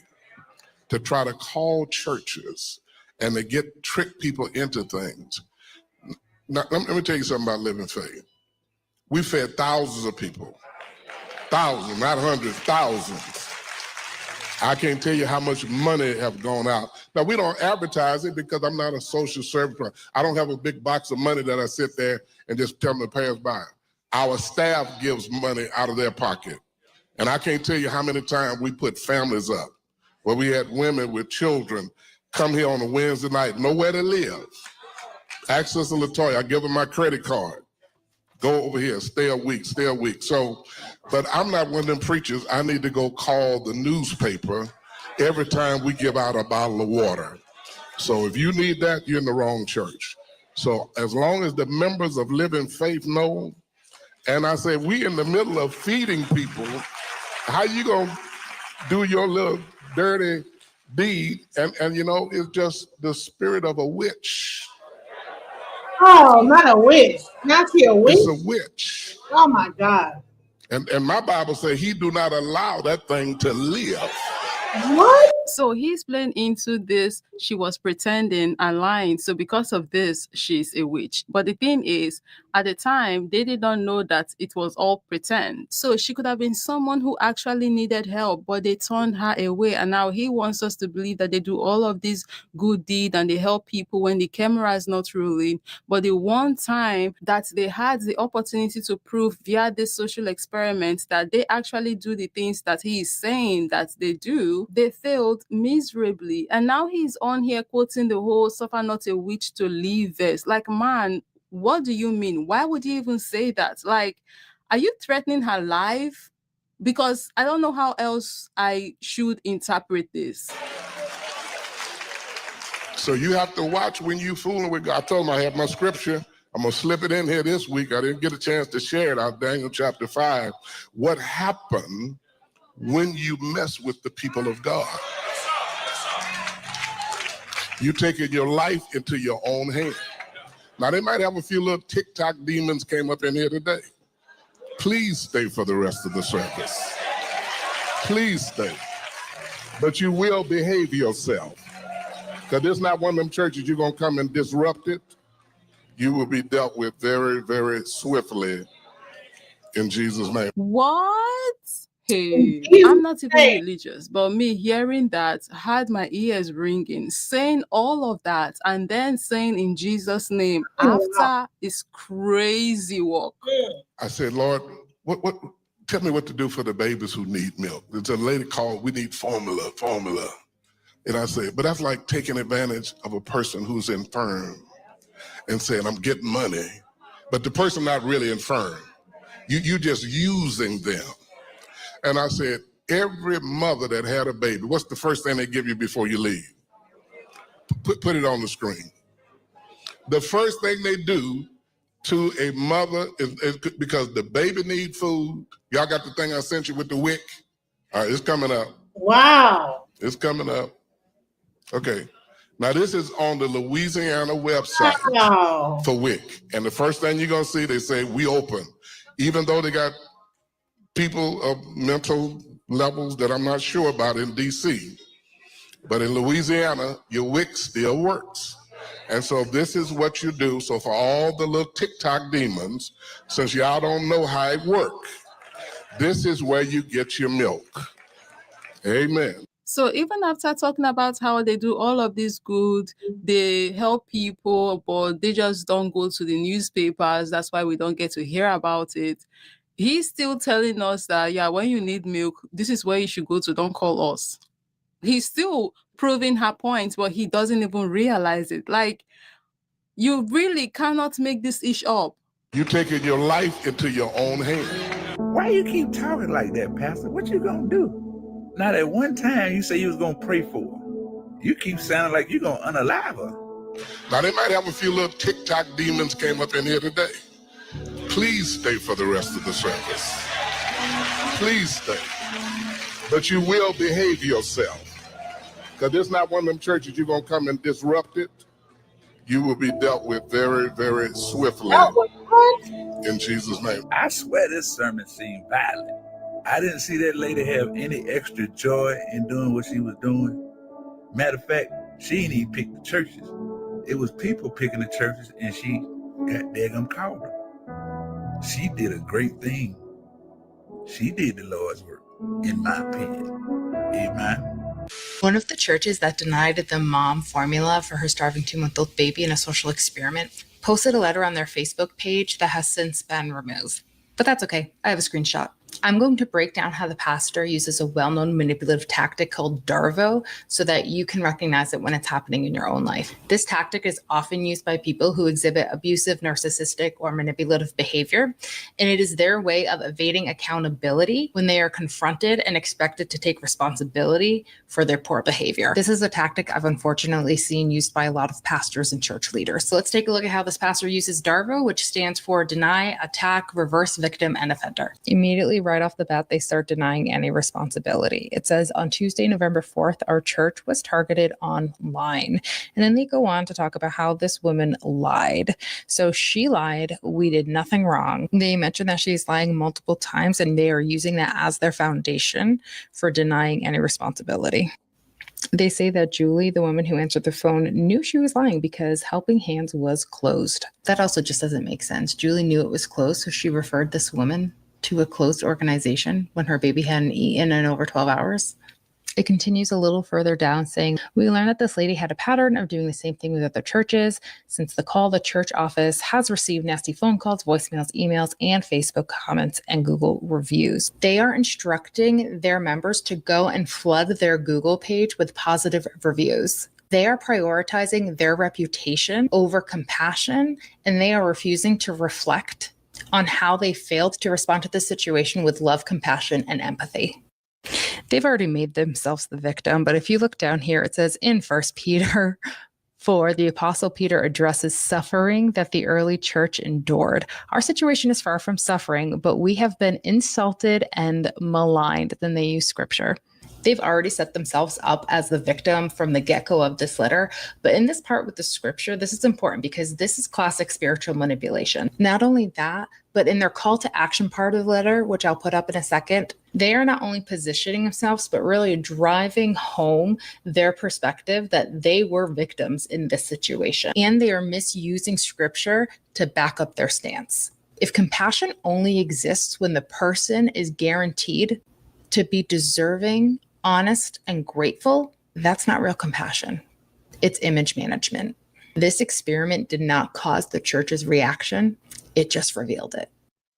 to try to call churches and to trick people into things. Now, let me tell you something about living faith. We fed thousands of people. Thousands, not hundreds, thousands. I can't tell you how much money have gone out. Now, we don't advertise it because I'm not a social service. I don't have a big box of money that I sit there and just tell them to pass by. Our staff gives money out of their pocket. And I can't tell you how many times we put families up where we had women with children come here on a Wednesday night, nowhere to live. Ask Sister LaToya, I give her my credit card. Go over here, stay a week. So, but I'm not one of them preachers. I need to go call the newspaper every time we give out a bottle of water. So if you need that, you're in the wrong church. So as long as the members of Living Faith know, and I say, we in the middle of feeding people, how you gonna do your little dirty deed? And it's just the spirit of a witch. Oh, not a witch. Not she a witch? It's a witch. Oh my God. And my Bible says he do not allow that thing to live. What? So he's playing into this. She was pretending and lying. So because of this, she's a witch. But the thing is, at the time, they did not know that it was all pretend. So she could have been someone who actually needed help, but they turned her away. And now he wants us to believe that they do all of these good deeds and they help people when the camera is not rolling. But the one time that they had the opportunity to prove via this social experiment that they actually do the things that he is saying that they do, they failed miserably. And now he's on here quoting the whole "suffer not a witch to live" verse. Like, man, what do you mean? Why would you even say that? Like, are you threatening her life? Because I don't know how else I should interpret this. So you have to watch when you fooling with God. I told him I have my scripture. I'm going to slip it in here this week. I didn't get a chance to share it out Daniel chapter 5. What happened when you mess with the people of God? You taking your life into your own hand. Now, they might have a few little TikTok demons came up in here today. Please stay for the rest of the service. Please stay. But you will behave yourself. Because there's not one of them churches you're going to come and disrupt it. You will be dealt with very, very swiftly in Jesus' name. What? Hey, I'm not even religious, but me hearing that had my ears ringing, saying all of that, and then saying in Jesus' name after is crazy work. I said, Lord, what? Tell me what to do for the babies who need milk. There's a lady called, we need formula. And I said, but that's like taking advantage of a person who's infirm and saying, I'm getting money, but the person not really infirm. You just using them. And I said, every mother that had a baby, what's the first thing they give you before you leave? Put it on the screen. The first thing they do to a mother is because the baby need food. Y'all got the thing I sent you with the wick? All right, it's coming up. Wow. It's coming up. Okay. Now this is on the Louisiana website for WIC. And the first thing you're gonna see, they say, we open. Even though they got people of mental levels that I'm not sure about in DC, but in Louisiana, your WIC still works. And so this is what you do. So for all the little TikTok demons, since y'all don't know how it works, this is where you get your milk. Amen. So even after talking about how they do all of this good, they help people, but they just don't go to the newspapers. That's why we don't get to hear about it. He's still telling us that, yeah, when you need milk, this is where you should go to. Don't call us. He's still proving her point, but he doesn't even realize it. Like, you really cannot make this ish up. You taking your life into your own hands. Why you keep talking like that, Pastor? What you gonna do? Not at one time you say you was gonna pray for her. You keep sounding like you're gonna unalive her. Now they might have a few little TikTok demons came up in here today. Please stay for the rest of the service. Please stay. But you will behave yourself. Because there's not one of them churches you're gonna come and disrupt it. You will be dealt with very, very swiftly in Jesus' name. I swear this sermon seemed violent. I didn't see that lady have any extra joy in doing what she was doing. Matter of fact, she didn't even pick the churches. It was people picking the churches, and she got daggum called them. She did a great thing. She did the Lord's work, in my opinion. Amen. One of the churches that denied the mom formula for her starving 2-month-old baby in a social experiment posted a letter on their Facebook page that has since been removed. But that's okay. I have a screenshot. I'm going to break down how the pastor uses a well-known manipulative tactic called Darvo so that you can recognize it when it's happening in your own life. This tactic is often used by people who exhibit abusive, narcissistic, or manipulative behavior, and it is their way of evading accountability when they are confronted and expected to take responsibility for their poor behavior. This is a tactic I've unfortunately seen used by a lot of pastors and church leaders. So let's take a look at how this pastor uses Darvo, which stands for deny, attack, reverse victim, and offender. Immediately right off the bat, they start denying any responsibility. It says, on Tuesday, November 4th, our church was targeted online. And then they go on to talk about how this woman lied. So she lied. We did nothing wrong. They mentioned that she's lying multiple times, and they are using that as their foundation for denying any responsibility. They say that Julie, the woman who answered the phone, knew she was lying because Helping Hands was closed. That also just doesn't make sense. Julie knew it was closed, so she referred this woman to a closed organization when her baby hadn't eaten in over 12 hours. It continues a little further down saying, we learned that this lady had a pattern of doing the same thing with other churches. Since the call, the church office has received nasty phone calls, voicemails, emails, and Facebook comments and Google reviews. They are instructing their members to go and flood their Google page with positive reviews. They are prioritizing their reputation over compassion, and they are refusing to reflect on how they failed to respond to this situation with love, compassion, and empathy. They've already made themselves the victim, but if you look down here, it says in 1 Peter 4, the Apostle Peter addresses suffering that the early church endured. Our situation is far from suffering, but we have been insulted and maligned. Then they use scripture. They've already set themselves up as the victim from the get-go of this letter. But in this part with the scripture, this is important because this is classic spiritual manipulation. Not only that, but in their call to action part of the letter, which I'll put up in a second, they are not only positioning themselves, but really driving home their perspective that they were victims in this situation. And they are misusing scripture to back up their stance. If compassion only exists when the person is guaranteed to be deserving, honest, and grateful, that's not real compassion. It's image management. This experiment did not cause the church's reaction. It just revealed it.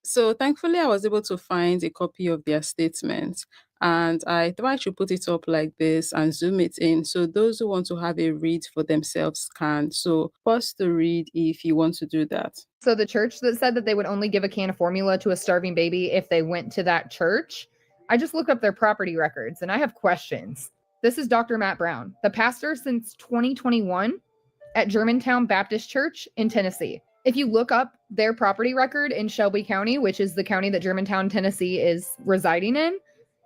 So thankfully, I was able to find a copy of their statement, and I thought I should put it up like this and zoom it in so those who want to have a read for themselves can. So pause to read if you want to do that. So the church that said that they would only give a can of formula to a starving baby if they went to that church, I just looked up their property records and I have questions. This is Dr. Matt Brown, the pastor since 2021 at Germantown Baptist Church in Tennessee. If you look up their property record in Shelby County, which is the county that Germantown, Tennessee is residing in,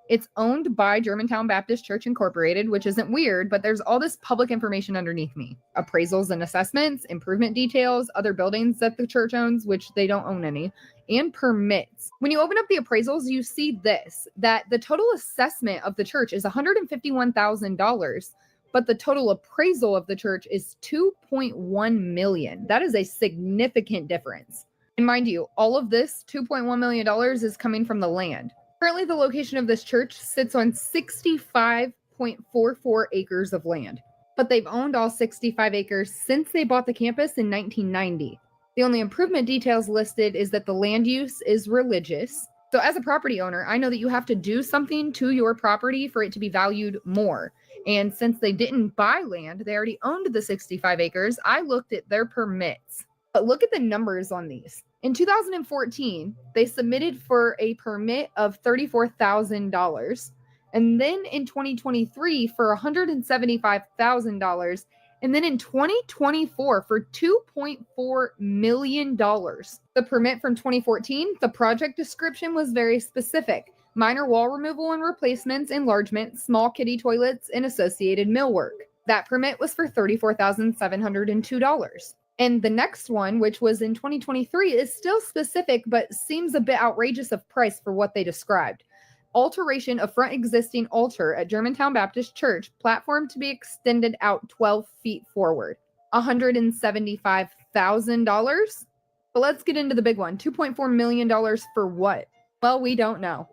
it's owned by Germantown Baptist Church Incorporated, which isn't weird, but there's all this public information underneath me. Appraisals and assessments, improvement details, other buildings that the church owns, which they don't own any, and permits. When you open up the appraisals, you see this, that the total assessment of the church is $151,000, but the total appraisal of the church is $2.1 million. That is a significant difference. And mind you, all of this $2.1 million is coming from the land. Currently, the location of this church sits on 65.44 acres of land, but they've owned all 65 acres since they bought the campus in 1990. The only improvement details listed is that the land use is religious. So as a property owner, I know that you have to do something to your property for it to be valued more. And since they didn't buy land, they already owned the 65 acres, I looked at their permits. But look at the numbers on these. In 2014, they submitted for a permit of $34,000. And then in 2023 for $175,000. And then in 2024 for $2.4 million. The permit from 2014, the project description was very specific. Minor wall removal and replacements, enlargement, small kiddie toilets, and associated millwork. That permit was for $34,702. And the next one, which was in 2023, is still specific, but seems a bit outrageous of price for what they described. Alteration of front existing altar at Germantown Baptist Church, platform to be extended out 12 feet forward. $175,000. But let's get into the big one. $2.4 million for what? Well, we don't know.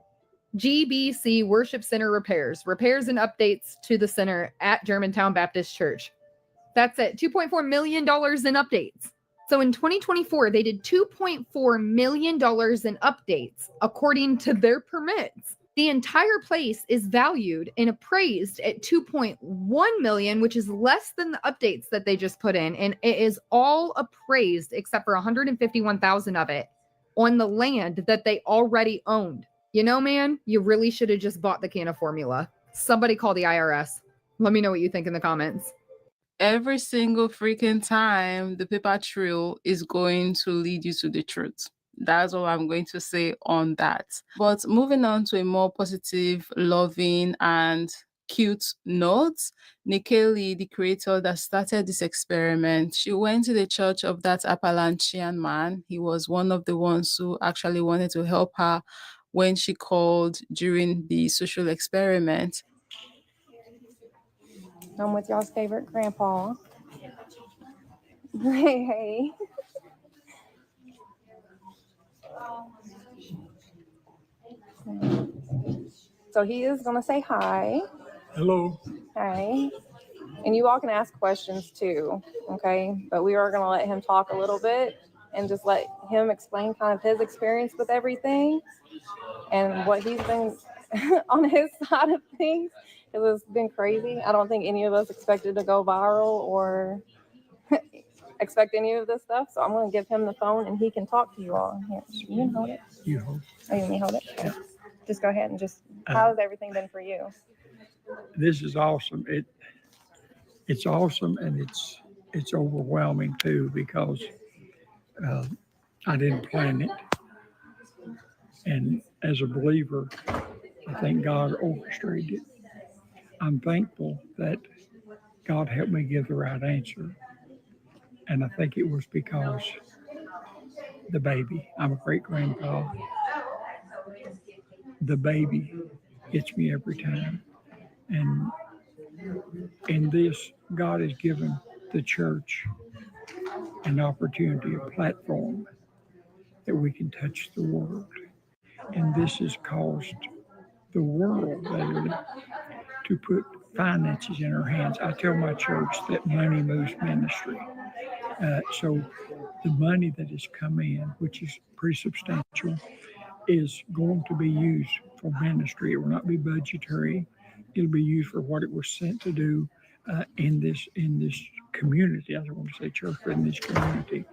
GBC Worship Center repairs and updates to the center at Germantown Baptist Church. That's it. $2.4 million in updates. So in 2024, they did $2.4 million in updates according to their permits. The entire place is valued and appraised at $2.1 million, which is less than the updates that they just put in. And it is all appraised except for $151,000 of it on the land that they already owned. You know, man, you really should have just bought the can of formula. Somebody call the IRS. Let me know what you think in the comments. Every single freaking time, the paper trail is going to lead you to the truth. That's all I'm going to say on that. But moving on to a more positive, loving, and cute note, Nikalie, the creator that started this experiment, she went to the church of that Appalachian man. He was one of the ones who actually wanted to help her when she called during the social experiment. I'm with y'all's favorite grandpa. Hey. So he is going to say hi. Hello. Hi. And you all can ask questions too, okay? But we are going to let him talk a little bit and just let him explain kind of his experience with everything and what he's been on his side of things. It's been crazy. I don't think any of us expected to go viral or expect any of this stuff. So I'm going to give him the phone and he can talk to you all. Here, you can hold it. You hold. Oh, you want me to hold it? Okay. Just go ahead and just, how's everything been for you? This is awesome. It's awesome, and it's overwhelming too, because I didn't plan it. And as a believer, I think God orchestrated it. I'm thankful that God helped me give the right answer. And I think it was because the baby, I'm a great grandpa. The baby gets me every time. And in this, God has given the church an opportunity, a platform that we can touch the world. And this has caused the world literally to put finances in our hands. I tell my church that money moves ministry. So the money that has come in, which is pretty substantial, is going to be used for ministry. It will not be budgetary. It'll be used for what it was sent to do in this community. I don't want to say church, but in this community.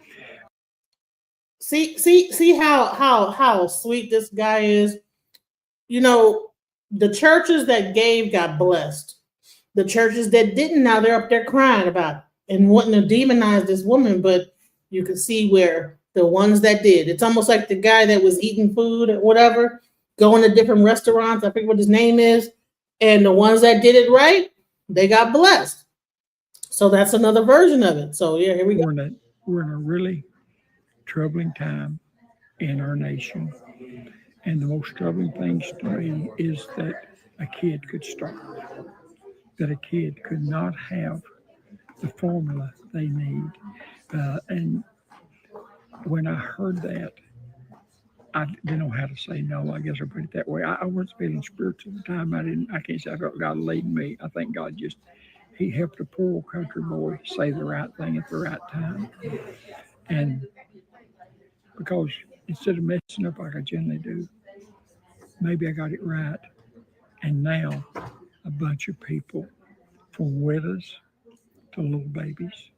See how sweet this guy is. You know, the churches that gave got blessed. The churches that didn't, now they're up there crying about it and wanting to demonize this woman. But you can see where the ones that did. It's almost like the guy that was eating food or whatever, going to different restaurants. I forget what his name is. And the ones that did it right, they got blessed. So that's another version of it. So yeah, here we go. We're in a really troubling time in our nation. And the most troubling things to me is that a kid could starve, that a kid could not have the formula they need. And when I heard that, I didn't know how to say no. I guess I put it that way. I wasn't feeling spiritual at the time. I can't say I felt God leading me. I think God he helped a poor country boy say the right thing at the right time. And because instead of messing up like I generally do, maybe I got it right. And now a bunch of people, from widows to little babies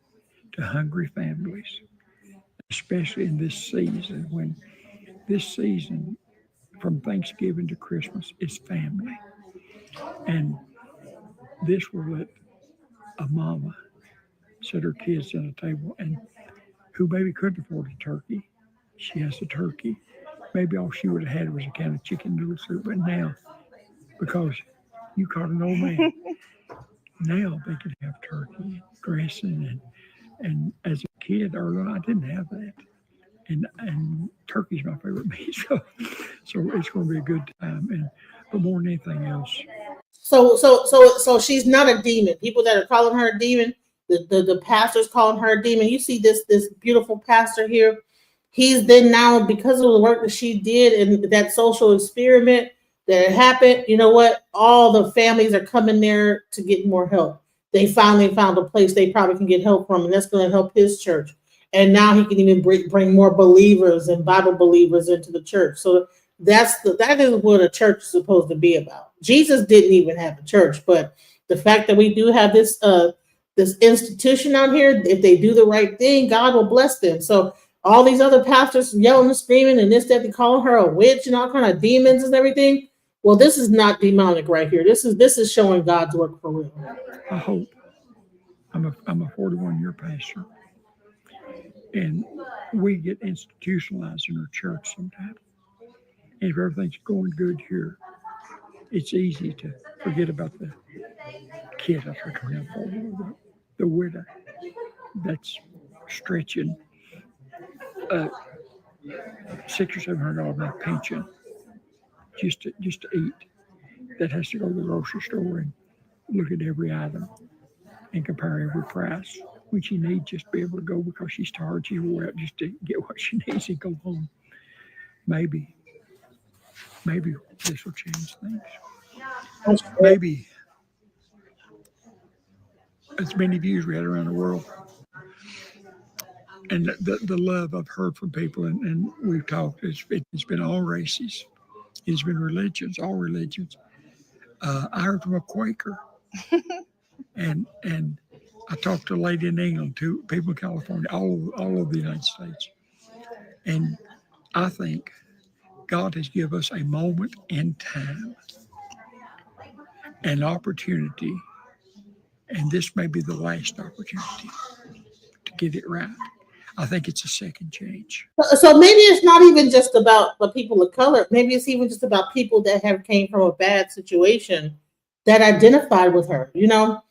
to hungry families, especially in this season, when this season from Thanksgiving to Christmas is family. And this will let a mama set her kids at a table, and who maybe couldn't afford a turkey, she has a turkey. Maybe all she would have had was a can of chicken noodle soup, but now, because you caught an old man, now they can have turkey, dressing, and as a kid early on, I didn't have that. And turkey's my favorite meat, so it's going to be a good time. But more than anything else. So she's not a demon. People that are calling her a demon, the pastor's calling her a demon. You see this beautiful pastor here. He's then now, because of the work that she did and that social experiment that happened, you know what? All the families are coming there to get more help. They finally found a place they probably can get help from, and that's going to help his church. And now he can even bring more believers and Bible believers into the church. So that is what a church is supposed to be about. Jesus didn't even have a church, but the fact that we do have this institution out here, if they do the right thing, God will bless them. So all these other pastors yelling and screaming and this, that, they calling her a witch and all kind of demons and everything. Well, this is not demonic right here. This is showing God's work for real. I hope. I'm a 41-year pastor, and we get institutionalized in our church sometimes. And if everything's going good here, it's easy to forget about the kid. I forget the widow that's stretching $600 or $700 pension just to eat. That has to go to the grocery store and look at every item. and compare every price. When she needs just to be able to go because she's tired, she'll go out just to get what she needs and go home. Maybe this will change things. Maybe as many views we had around the world, and the love I've heard from people, and we've talked, it's been all races, it's been religions, all religions. I heard from a Quaker, and I talked to a lady in England, to people in California, all over the United States, and I think God has given us a moment in time, an opportunity, and this may be the last opportunity to get it right. I think it's a second change. So maybe it's not even just about the people of color. Maybe it's even just about people that have came from a bad situation that identified with her. You know,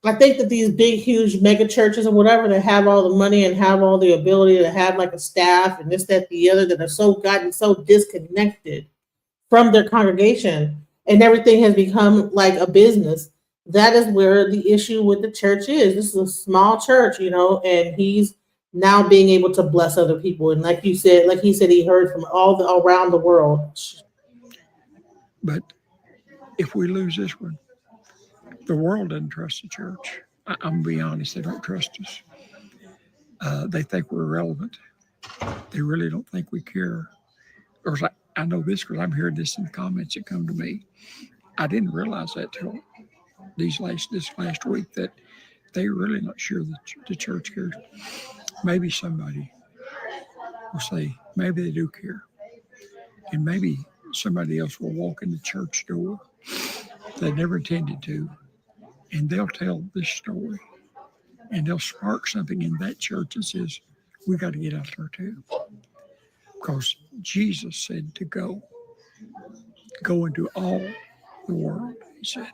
I think that these big, huge mega churches or whatever that have all the money and have all the ability to have like a staff and this, that, the other, that are so gotten so disconnected from their congregation and everything has become like a business. That is where the issue with the church is. This is a small church, you know, and he's now being able to bless other people. And like you said, like he said, he heard from all around the world. But if we lose this one, the world doesn't trust the church. I'm going to be honest, they don't trust us. They think we're irrelevant. They really don't think we care. Or I know this because I'm hearing this in the comments that come to me. I didn't realize that till this last week, that they're really not sure that the church cares. Maybe somebody will say, maybe they do care. And maybe somebody else will walk in the church door they never intended to, and they'll tell this story, and they'll spark something in that church that says, we got to get out there too. Because Jesus said to go into all the world, he said.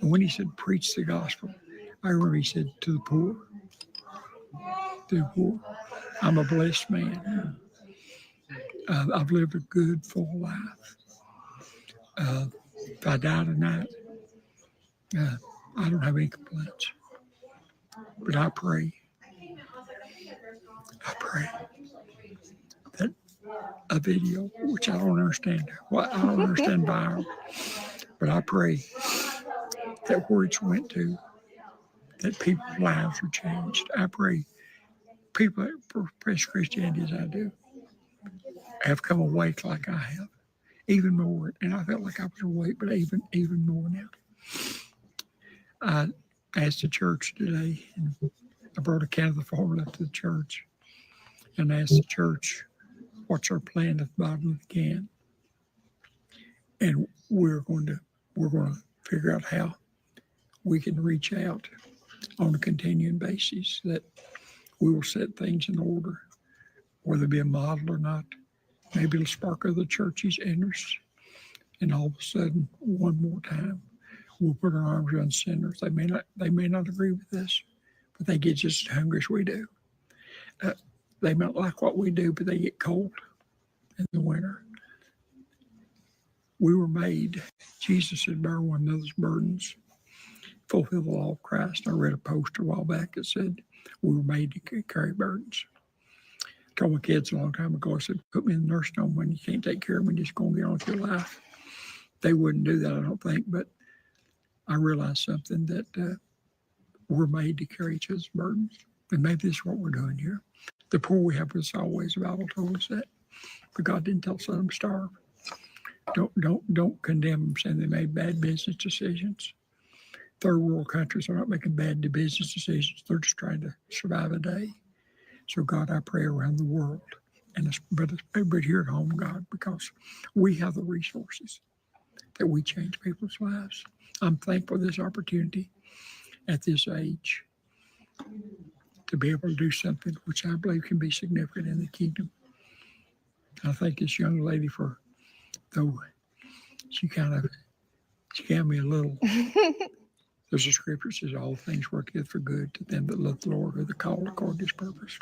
And when he said, preach the gospel, I remember he said, to the poor. I'm a blessed man. I've lived a good, full life. If I die tonight, I don't have any complaints. But I pray that a video, which I don't understand, I don't understand viral, but I pray that where it's went to, that people's lives are changed. I pray people that profess Christianity as I do have come awake like I have, even more. And I felt like I was awake, but even more now. I asked the church today, and I brought a can of the formula to the church, and asked the church, what's our plan at the bottom of the can? And we're going to figure out how we can reach out on a continuing basis, that we will set things in order, whether it be a model or not. Maybe it'll spark other churches' interest. And all of a sudden, one more time, we'll put our arms around sinners. They may not agree with this, but they get just as hungry as we do. They might like what we do, but they get cold in the winter. We were made, Jesus said, bear one another's burdens, fulfill the law of Christ. I read a post a while back that said we were made to carry burdens. I told my kids a long time ago, I said, put me in the nursing home when you can't take care of me, just go and get on with your life. They wouldn't do that, I don't think, but I realized something, that we're made to carry each other's burdens. And maybe this is what we're doing here. The poor we have with us always, the Bible told us that. But God didn't tell us let them starve. Don't condemn them saying they made bad business decisions. Third world countries are not making bad business decisions. They're just trying to survive a day. So God, I pray around the world, and but here at home, God, because we have the resources that we change people's lives. I'm thankful for this opportunity at this age to be able to do something which I believe can be significant in the kingdom. I thank this young lady for, though she got me a little. There's a scripture that says all things work together for good to them that love the Lord, or the called according to his purpose.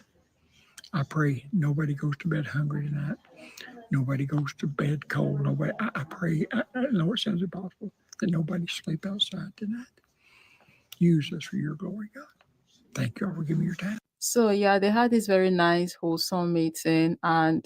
I pray nobody goes to bed hungry tonight. Nobody goes to bed cold. Nobody. I pray, I know it sounds impossible, that nobody sleep outside tonight. Use us for your glory, God. Thank you all for giving me your time. So yeah, they had this very nice, wholesome meeting, and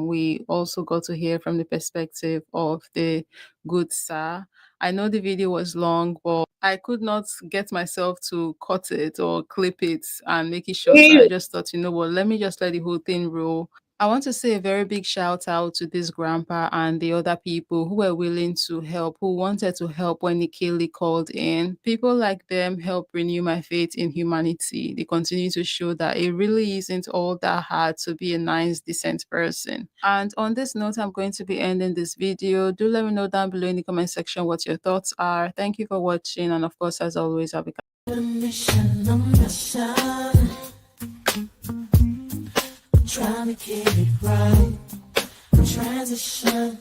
we also got to hear from the perspective of the good sir. I know the video was long, but I could not get myself to cut it or clip it and make it shorter. I just thought, you know what, let me just let the whole thing roll. I want to say a very big shout out to this grandpa and the other people who were willing to help, who wanted to help when Nikalie called in. People like them help renew my faith in humanity. They continue to show that it really isn't all that hard to be a nice, decent person. And on this note, I'm going to be ending this video. Do let me know down below in the comment section what your thoughts are. Thank you for watching, and of course, as always, I'll be trying to get it right. Transition,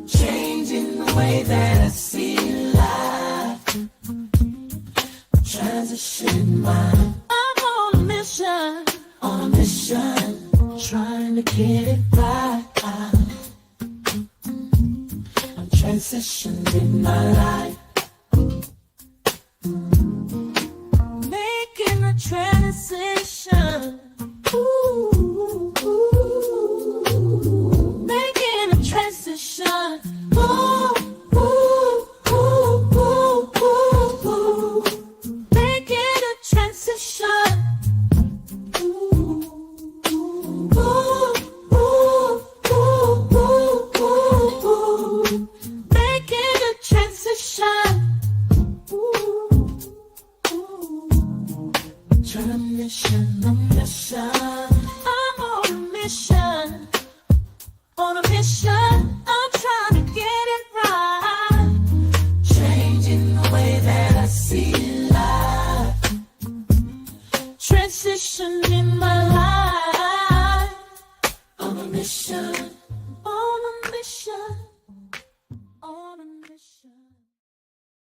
changing the way that I see life. Transition mind. I'm on a mission, trying to get it right. I'm transitioning my life, making a transition. Ooh, making a transition. Ooh, making a transition. Making a transition. Transition, I'm on a mission.